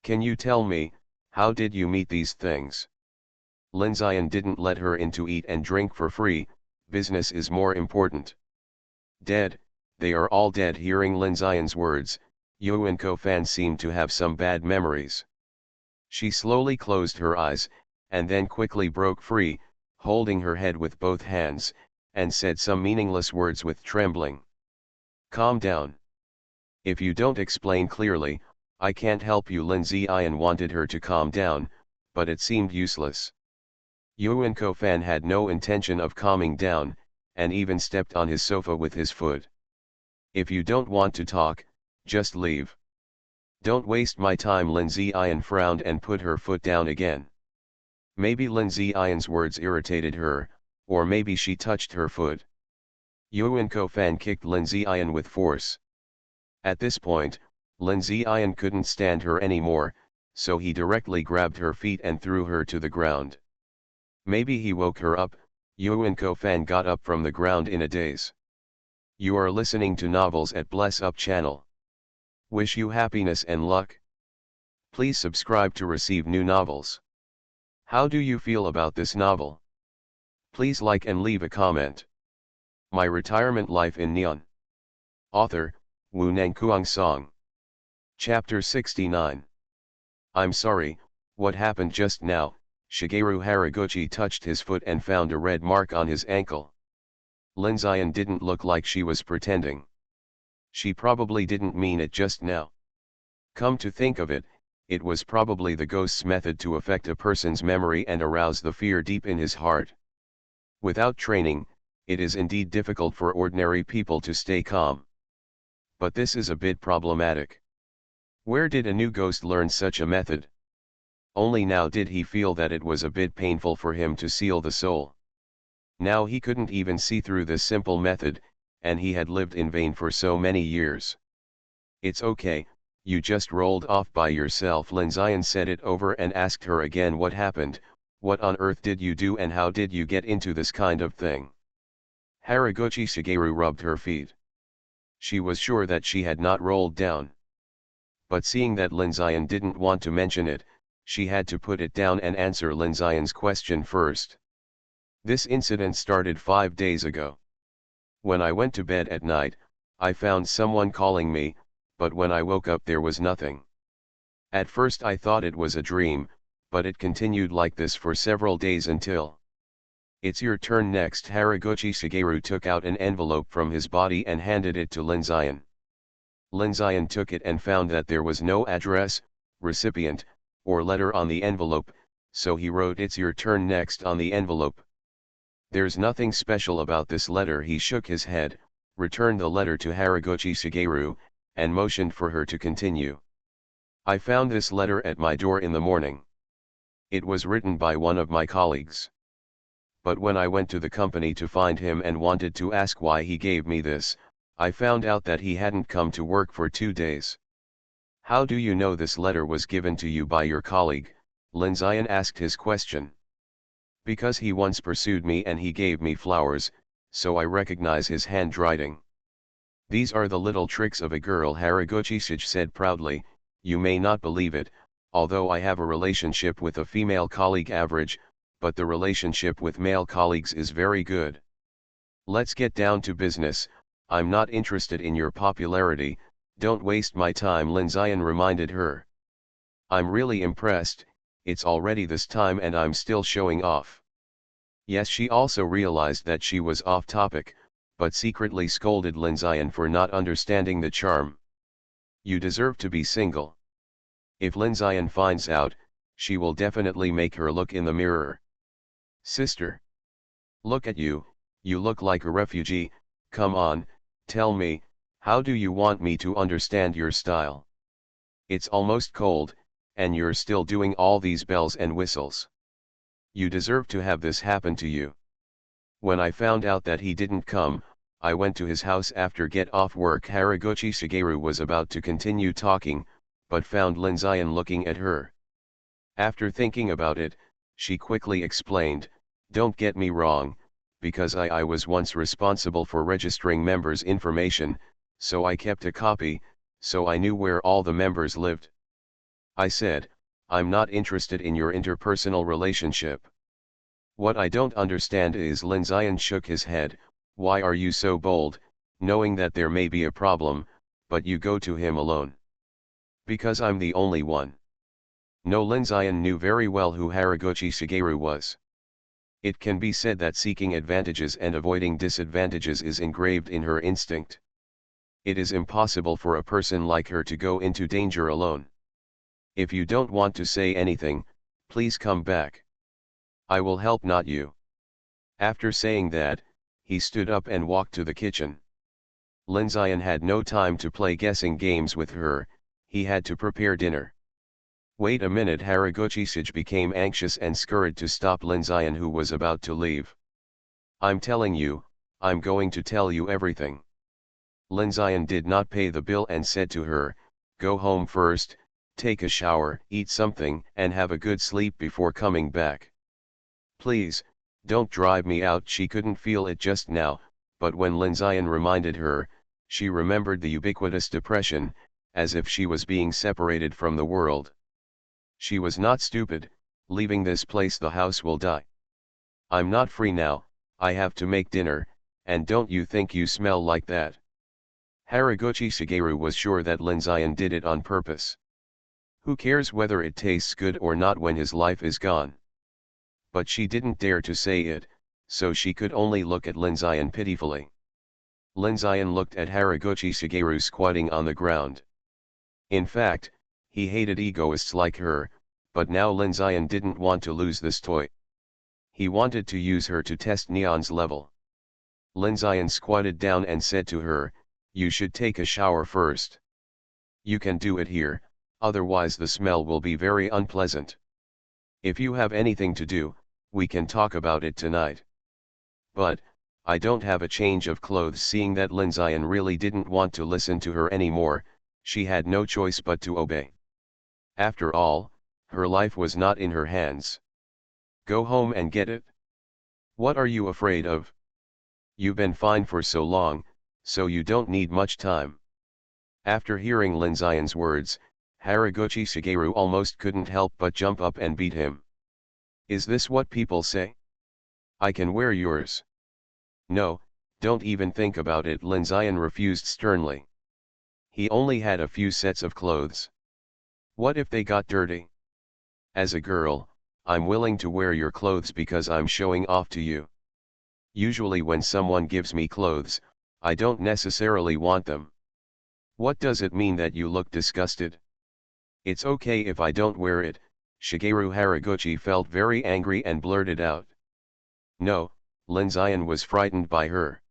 Speaker 1: "Can you tell me, how did you meet these things?" Lin Ziyan didn't let her in to eat and drink for free, business is more important. "Dead, they are all dead." Hearing Lin Ziyan's words, Yuenko Fan seemed to have some bad memories. She slowly closed her eyes, and then quickly broke free, holding her head with both hands, and said some meaningless words with trembling. "Calm down. If you don't explain clearly, I can't help you." Lin Ziyan wanted her to calm down, but it seemed useless. Yuenko Fan had no intention of calming down, and even stepped on his sofa with his foot. "If you don't want to talk, just leave. Don't waste my time." Lin Ziyan frowned and put her foot down again. Maybe Lin Ziyan's words irritated her, or maybe she touched her foot. Yuenko Fan kicked Lin Ziyan with force. At this point, Lin Ziyan couldn't stand her anymore, so he directly grabbed her feet and threw her to the ground. Maybe he woke her up. Yuenko Fan got up from the ground in a daze. You are listening to Novels at Bless Up channel. Wish you happiness and luck. Please subscribe to receive new novels. How do you feel about this novel? Please like and leave a comment. My Retirement Life in Neon. Author, Wu Nangkuang Song. Chapter 69. I'm sorry, what happened just now? Shigeru Haraguchi touched his foot and found a red mark on his ankle. Linzian didn't look like she was pretending. She probably didn't mean it just now. Come to think of it, it was probably the ghost's method to affect a person's memory and arouse the fear deep in his heart. Without training, it is indeed difficult for ordinary people to stay calm. But this is a bit problematic. Where did a new ghost learn such a method? Only now did he feel that it was a bit painful for him to seal the soul. Now he couldn't even see through this simple method, and he had lived in vain for so many years. It's okay, you just rolled off by yourself. Linzian said it over and asked her again what happened, what on earth did you do and how did you get into this kind of thing? Haraguchi Shigeru rubbed her feet. She was sure that she had not rolled down. But seeing that Linzian didn't want to mention it, she had to put it down and answer Linzian's question first. This incident started 5 days ago. When I went to bed at night, I found someone calling me, but when I woke up there was nothing. At first I thought it was a dream, but it continued like this for several days until... It's your turn next. Haraguchi Shigeru took out an envelope from his body and handed it to Linzian. Linzian took it and found that there was no address, recipient, or letter on the envelope, so he wrote "It's your turn next" on the envelope. There's nothing special about this letter. He shook his head, returned the letter to Haraguchi Shigeru, and motioned for her to continue. I found this letter at my door in the morning. It was written by one of my colleagues. But when I went to the company to find him and wanted to ask why he gave me this, I found out that he hadn't come to work for 2 days. How do you know this letter was given to you by your colleague? Linzian asked his question. Because he once pursued me and he gave me flowers, so I recognize his handwriting. These are the little tricks of a girl, Haraguchi Shige said proudly. You may not believe it, although I have a relationship with a female colleague average, but the relationship with male colleagues is very good. Let's get down to business. I'm not interested in your popularity, don't waste my time, Linzian reminded her. I'm really impressed, it's already this time and I'm still showing off. Yes, she also realized that she was off topic, but secretly scolded Linzian for not understanding the charm. You deserve to be single. If Linzian finds out, she will definitely make her look in the mirror. Sister. Look at you, you look like a refugee. Come on, tell me, how do you want me to understand your style? It's almost cold, and you're still doing all these bells and whistles. You deserve to have this happen to you. When I found out that he didn't come, I went to his house after get off work. Haraguchi Shigeru was about to continue talking, but found Linzian looking at her. After thinking about it, she quickly explained, don't get me wrong, because I was once responsible for registering members' information, so I kept a copy, so I knew where all the members lived. I said, I'm not interested in your interpersonal relationship. What I don't understand is, Linzian shook his head, why are you so bold, knowing that there may be a problem, but you go to him alone? Because I'm the only one. No, Linzian knew very well who Haraguchi Shigeru was. It can be said that seeking advantages and avoiding disadvantages is engraved in her instinct. It is impossible for a person like her to go into danger alone. If you don't want to say anything, please come back. I will help, not you. After saying that, he stood up and walked to the kitchen. Linzian had no time to play guessing games with her, he had to prepare dinner. Wait a minute, Haraguchi Shige became anxious and scurried to stop Linzian, who was about to leave. I'm telling you, I'm going to tell you everything. Linzian did not pay the bill and said to her, go home first, take a shower, eat something, and have a good sleep before coming back. Please, don't drive me out. She couldn't feel it just now, but when Linzian reminded her, she remembered the ubiquitous depression, as if she was being separated from the world. She was not stupid, leaving this place the house will die. I'm not free now, I have to make dinner, and don't you think you smell like that? Haraguchi Shigeru was sure that Lin Zion did it on purpose. Who cares whether it tastes good or not when his life is gone? But she didn't dare to say it, so she could only look at Lin Zion pitifully. Lin Zion looked at Haraguchi Shigeru squatting on the ground. In fact, he hated egoists like her, but now Lin Zion didn't want to lose this toy. He wanted to use her to test Neon's level. Lin Zion squatted down and said to her, "You should take a shower first. You can do it here, otherwise the smell will be very unpleasant. If you have anything to do, we can talk about it tonight." But, I don't have a change of clothes. Seeing that Lin Zion really didn't want to listen to her anymore, she had no choice but to obey. After all, her life was not in her hands. Go home and get it. What are you afraid of? You've been fine for so long, so you don't need much time. After hearing Lin Zion's words, Haraguchi Shigeru almost couldn't help but jump up and beat him. Is this what people say? I can wear yours. No, don't even think about it. Lin Zion refused sternly. He only had a few sets of clothes. What if they got dirty? As a girl, I'm willing to wear your clothes because I'm showing off to you. Usually when someone gives me clothes, I don't necessarily want them. What does it mean that you look disgusted? It's okay if I don't wear it. Shigeru Haraguchi felt very angry and blurted out. No, Lin Zion was frightened by her.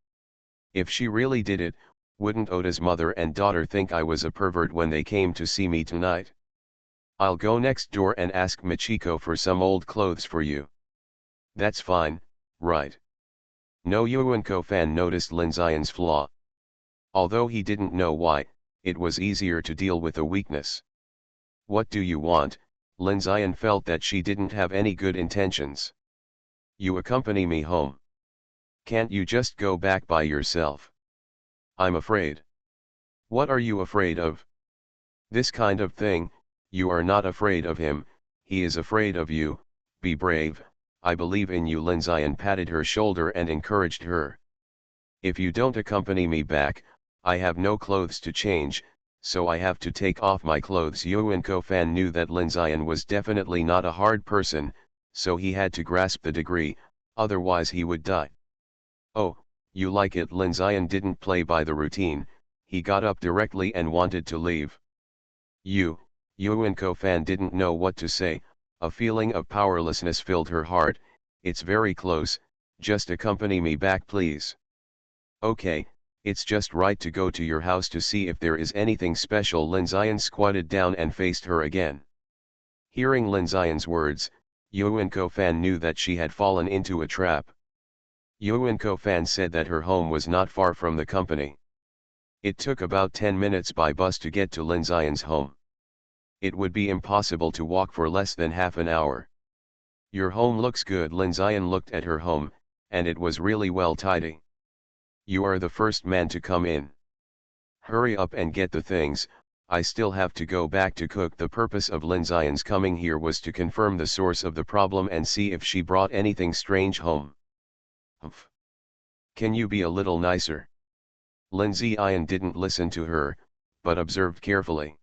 Speaker 1: If she really did it, wouldn't Oda's mother and daughter think I was a pervert when they came to see me tonight? I'll go next door and ask Michiko for some old clothes for you. That's fine, right? No. Yuenko-fan noticed Lin Zion's flaw. Although he didn't know why, it was easier to deal with a weakness. What do you want? Lin Zion felt that she didn't have any good intentions. You accompany me home. Can't you just go back by yourself? I'm afraid. What are you afraid of? This kind of thing. You are not afraid of him, he is afraid of you. Be brave, I believe in you. Lin Zion patted her shoulder and encouraged her. If you don't accompany me back, I have no clothes to change, so I have to take off my clothes. Yuenko-fan knew that Lin Zion was definitely not a hard person, so he had to grasp the degree, otherwise he would die. Oh, you like it? Lin Zion didn't play by the routine, he got up directly and wanted to leave. Yuenko-fan didn't know what to say, a feeling of powerlessness filled her heart. It's very close, just accompany me back please. Okay, it's just right to go to your house to see if there is anything special. Lin Zion squatted down and faced her again. Hearing Lin Zion's words, Yuenko-fan knew that she had fallen into a trap. Yuenko-fan said that her home was not far from the company. It took about 10 minutes by bus to get to Lin Zion's home. It would be impossible to walk for less than half an hour. Your home looks good. Lin Zion looked at her home, and it was really well tidy. You are the first man to come in. Hurry up and get the things, I still have to go back to cook. The purpose of Lin Zion's coming here was to confirm the source of the problem and see if she brought anything strange home. Humph. Can you be a little nicer? Lin Zion didn't listen to her, but observed carefully.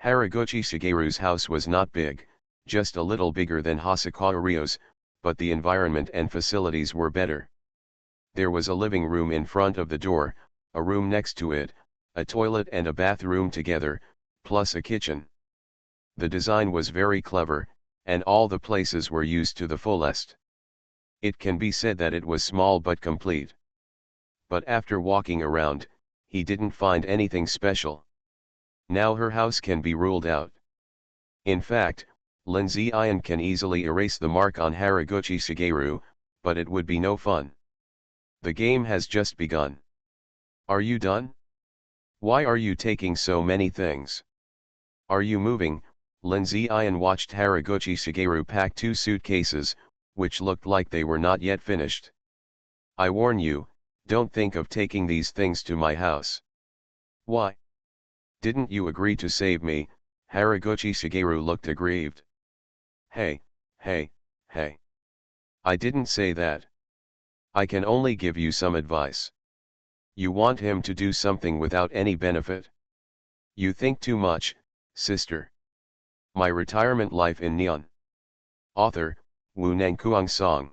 Speaker 1: Haraguchi Shigeru's house was not big, just a little bigger than Hosokawa Ryo's, but the environment and facilities were better. There was a living room in front of the door, a room next to it, a toilet and a bathroom together, plus a kitchen. The design was very clever, and all the places were used to the fullest. It can be said that it was small but complete. But after walking around, he didn't find anything special. Now her house can be ruled out. In fact, Lin Zion can easily erase the mark on Haraguchi Shigeru, but it would be no fun. The game has just begun. Are you done? Why are you taking so many things? Are you moving? Lin Zion watched Haraguchi Shigeru pack 2 suitcases, which looked like they were not yet finished. I warn you, don't think of taking these things to my house. Why? Didn't you agree to save me? Haraguchi Shigeru looked aggrieved. Hey. I didn't say that. I can only give you some advice. You want him to do something without any benefit. You think too much, sister. My Retirement Life in Neon. Author, Wu Nangkuang Song.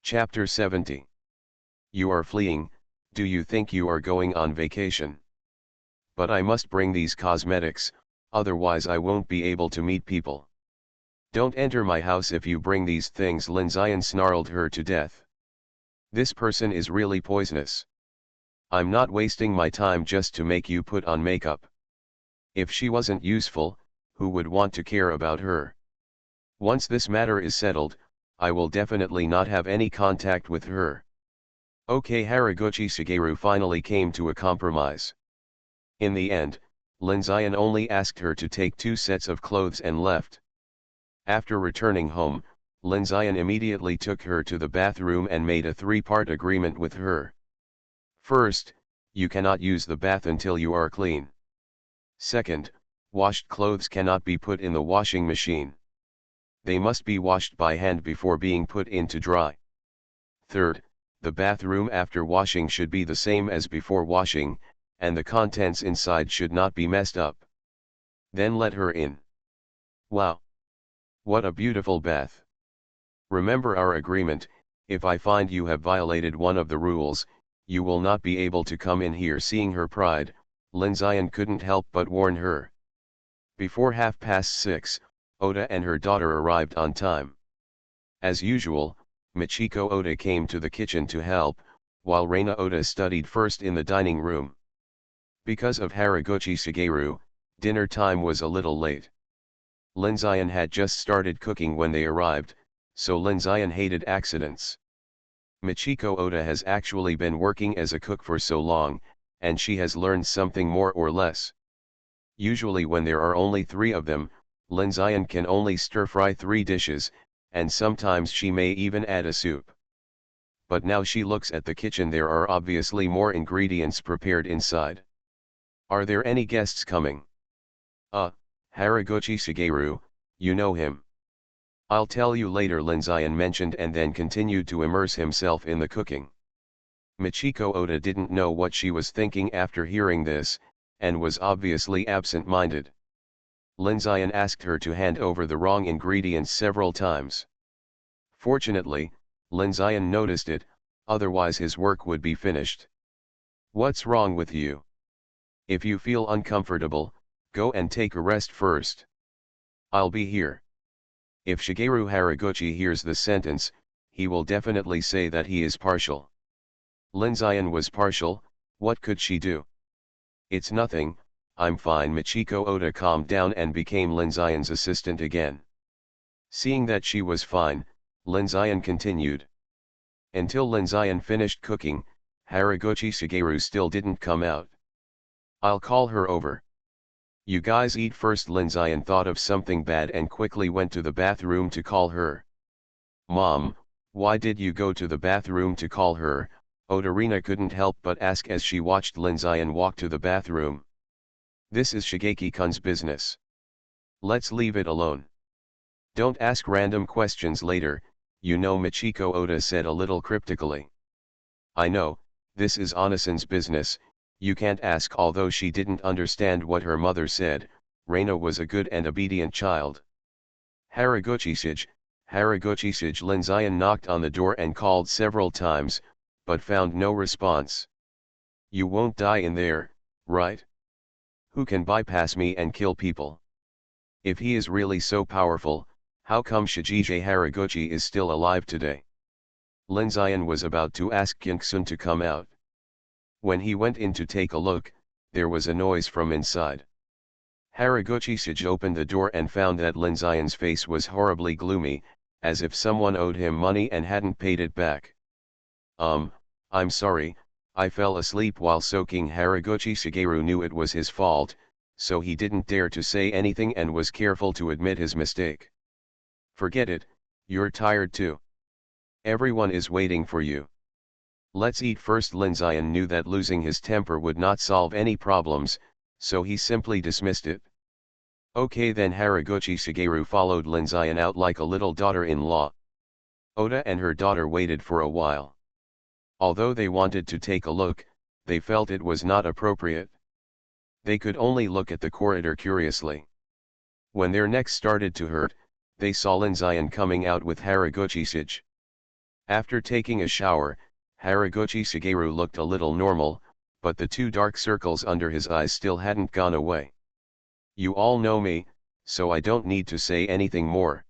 Speaker 1: Chapter 70. You are fleeing, do you think you are going on vacation? But I must bring these cosmetics, otherwise I won't be able to meet people. Don't enter my house if you bring these things, Lin Zian snarled her to death. This person is really poisonous. I'm not wasting my time just to make you put on makeup. If she wasn't useful, who would want to care about her? Once this matter is settled, I will definitely not have any contact with her. Okay, Haraguchi Shigeru finally came to a compromise. In the end, Lin Zian only asked her to take 2 sets of clothes and left. After returning home, Lin Zian immediately took her to the bathroom and made a 3-part agreement with her. First, you cannot use the bath until you are clean. Second, washed clothes cannot be put in the washing machine. They must be washed by hand before being put in to dry. Third, the bathroom after washing should be the same as before washing, and the contents inside should not be messed up. Then let her in. Wow! What a beautiful bath! Remember our agreement, if I find you have violated one of the rules, you will not be able to come in here. Seeing her pride, Lin Zian couldn't help but warn her. Before 6:30, Oda and her daughter arrived on time. As usual, Michiko Oda came to the kitchen to help, while Reina Oda studied first in the dining room. Because of Haraguchi Shigeru, dinner time was a little late. Lin Zian had just started cooking when they arrived, so Lin Zian hated accidents. Michiko Oda has actually been working as a cook for so long, and she has learned something more or less. Usually when there are only 3 of them, Lin Zian can only stir-fry 3 dishes, and sometimes she may even add a soup. But now she looks at the kitchen, there are obviously more ingredients prepared inside. Are there any guests coming? Haraguchi Shigeru, you know him. I'll tell you later, Lin Zian mentioned, and then continued to immerse himself in the cooking. Michiko Oda didn't know what she was thinking after hearing this, and was obviously absent-minded. Lin Zian asked her to hand over the wrong ingredients several times. Fortunately, Lin Zian noticed it, otherwise his work would be finished. What's wrong with you? If you feel uncomfortable, go and take a rest first. I'll be here. If Shigeru Haraguchi hears the sentence, he will definitely say that he is partial. Lin Zian was partial, what could she do? It's nothing, I'm fine. Michiko Oda calmed down and became Lin Zian's assistant again. Seeing that she was fine, Lin Zian continued. Until Lin Zian finished cooking, Haraguchi Shigeru still didn't come out. I'll call her over. You guys eat first. Lin Zian thought of something bad and quickly went to the bathroom to call her. Mom, why did you go to the bathroom to call her? Odarina couldn't help but ask as she watched Lin Zian walk to the bathroom. This is Shigeki-kun's business. Let's leave it alone. Don't ask random questions later, you know, Michiko Oda said a little cryptically. I know, this is Onisan's business, you can't ask. Although she didn't understand what her mother said, Reina was a good and obedient child. Haraguchi-shige, Haraguchi-shige. Lin Zian knocked on the door and called several times, but found no response. You won't die in there, right? Who can bypass me and kill people? If he is really so powerful, how come Shijie Haraguchi is still alive today? Lin Zian was about to ask Kinksun to come out. When he went in to take a look, there was a noise from inside. Haraguchi-shige opened the door and found that Lin Zian's face was horribly gloomy, as if someone owed him money and hadn't paid it back. I'm sorry, I fell asleep while soaking. Haraguchi Shigeru knew it was his fault, so he didn't dare to say anything and was careful to admit his mistake. Forget it, you're tired too. Everyone is waiting for you. Let's eat first. Lin Zian knew that losing his temper would not solve any problems, so he simply dismissed it. Okay then. Haraguchi Shigeru followed Lin Zian out like a little daughter-in-law. Oda and her daughter waited for a while. Although they wanted to take a look, they felt it was not appropriate. They could only look at the corridor curiously. When their necks started to hurt, they saw Linzayan coming out with Haraguchi Sage. After taking a shower, Haraguchi Shigeru looked a little normal, but the two dark circles under his eyes still hadn't gone away. You all know me, so I don't need to say anything more.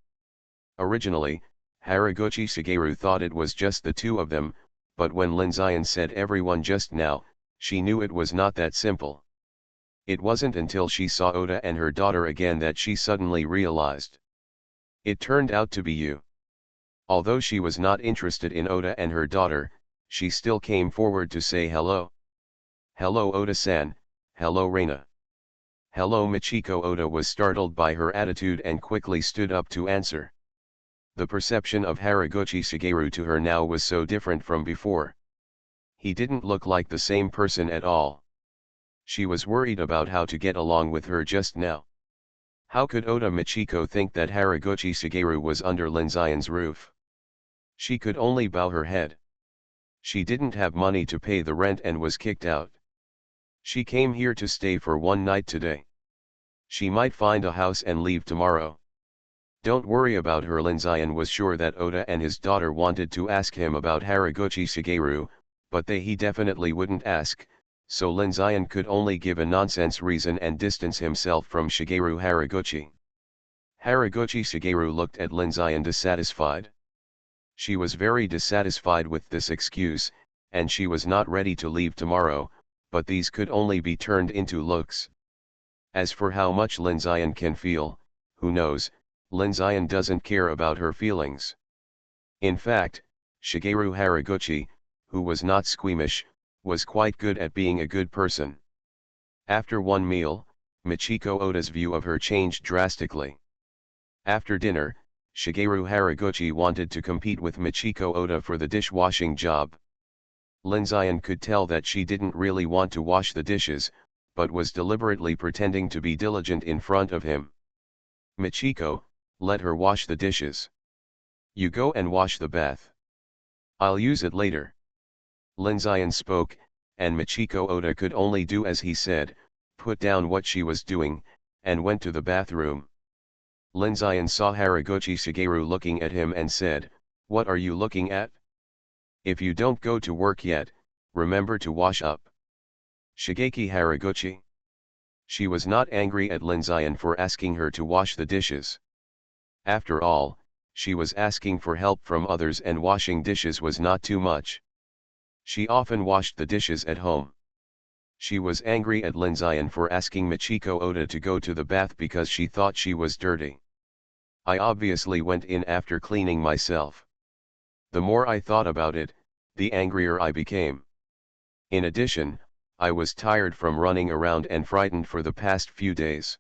Speaker 1: Originally, Haraguchi Shigeru thought it was just the two of them, but when Linzayan said everyone just now, she knew it was not that simple. It wasn't until she saw Oda and her daughter again that she suddenly realized. It turned out to be you. Although she was not interested in Oda and her daughter, she still came forward to say hello. Hello Oda-san, hello Reina. Hello Michiko. Oda was startled by her attitude and quickly stood up to answer. The perception of Haraguchi Shigeru to her now was so different from before. He didn't look like the same person at all. She was worried about how to get along with her just now. How could Oda Michiko think that Haraguchi Shigeru was under Linzayan's roof? She could only bow her head. She didn't have money to pay the rent and was kicked out. She came here to stay for one night today. She might find a house and leave tomorrow. Don't worry about her. Linzayan was sure that Oda and his daughter wanted to ask him about Haraguchi Shigeru, but he definitely wouldn't ask, so Linzayan could only give a nonsense reason and distance himself from Shigeru Haraguchi. Haraguchi Shigeru looked at Linzayan dissatisfied. She was very dissatisfied with this excuse, and she was not ready to leave tomorrow, but these could only be turned into looks. As for how much Linzayan can feel, who knows, Linzayan doesn't care about her feelings. In fact, Shigeru Haraguchi, who was not squeamish, was quite good at being a good person. After one meal, Michiko Oda's view of her changed drastically. After dinner, Shigeru Haraguchi wanted to compete with Michiko Oda for the dishwashing job. Linzayan could tell that she didn't really want to wash the dishes, but was deliberately pretending to be diligent in front of him. Michiko, let her wash the dishes. You go and wash the bath. I'll use it later. Linzayan spoke, and Michiko Oda could only do as he said, put down what she was doing, and went to the bathroom. Linzayan saw Haraguchi Shigeru looking at him and said, "What are you looking at? If you don't go to work yet, remember to wash up." Shigeki Haraguchi. She was not angry at Linzayan for asking her to wash the dishes. After all, she was asking for help from others and washing dishes was not too much. She often washed the dishes at home. She was angry at Linzayan for asking Michiko Oda to go to the bath because she thought she was dirty. I obviously went in after cleaning myself. The more I thought about it, the angrier I became. In addition, I was tired from running around and frightened for the past few days.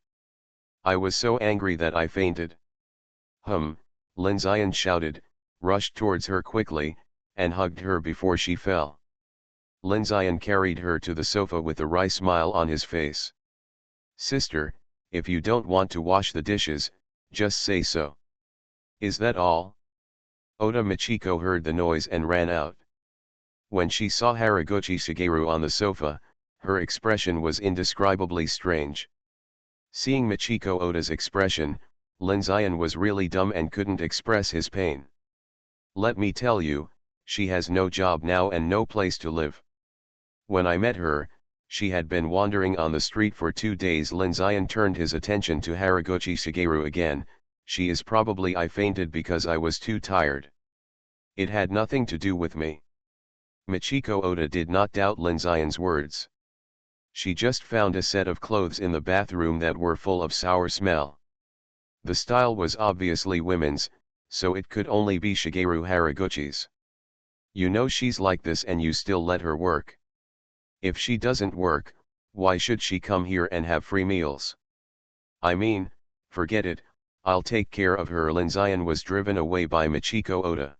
Speaker 1: I was so angry that I fainted. Linzayan shouted, rushed towards her quickly, and hugged her before she fell. Linzayan carried her to the sofa with a wry smile on his face. "Sister, if you don't want to wash the dishes, just say so. Is that all?" Oda Michiko heard the noise and ran out. When she saw Haraguchi Shigeru on the sofa, her expression was indescribably strange. Seeing Michiko Oda's expression, Linzayan was really dumb and couldn't express his pain. "Let me tell you, she has no job now and no place to live. When I met her, she had been wandering on the street for 2 days." Linzayan turned his attention to Haraguchi Shigeru again. "She is probably I fainted because I was too tired. It had nothing to do with me." Michiko Oda did not doubt Linzayan's words. She just found a set of clothes in the bathroom that were full of sour smell. The style was obviously women's, so it could only be Shigeru Haraguchi's. "You know she's like this and you still let her work. If she doesn't work, why should she come here and have free meals? I mean, forget it, I'll take care of her." Linzayan was driven away by Michiko Oda.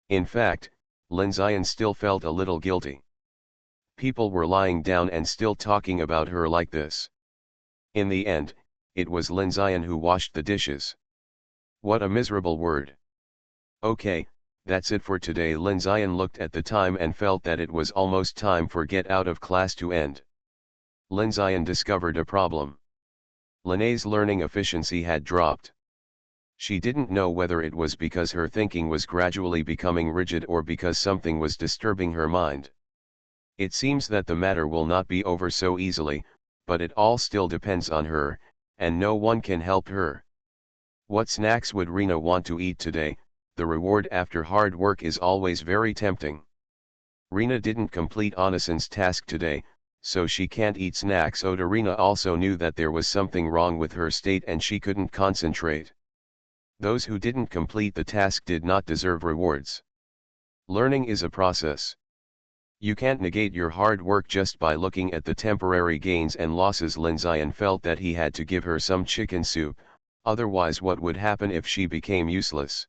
Speaker 1: In fact, Linzayan still felt a little guilty. People were lying down and still talking about her like this. In the end, it was Linzayan who washed the dishes. What a miserable word. Okay, That's it for today. Lin Zian looked at the time and felt that it was almost time for get out of class to end. Lin Zian discovered a problem. Lin's learning efficiency had dropped. She didn't know whether it was because her thinking was gradually becoming rigid or because something was disturbing her mind. It seems that the matter will not be over so easily, but it all still depends on her, and no one can help her. What snacks would Rina want to eat today? The reward after hard work is always very tempting. Rina didn't complete Anasan's task today, so she can't eat snacks. Rina also knew that there was something wrong with her state and she couldn't concentrate. Those who didn't complete the task did not deserve rewards. Learning is a process. You can't negate your hard work just by looking at the temporary gains and losses. Lin Zian felt that he had to give her some chicken soup, otherwise what would happen if she became useless?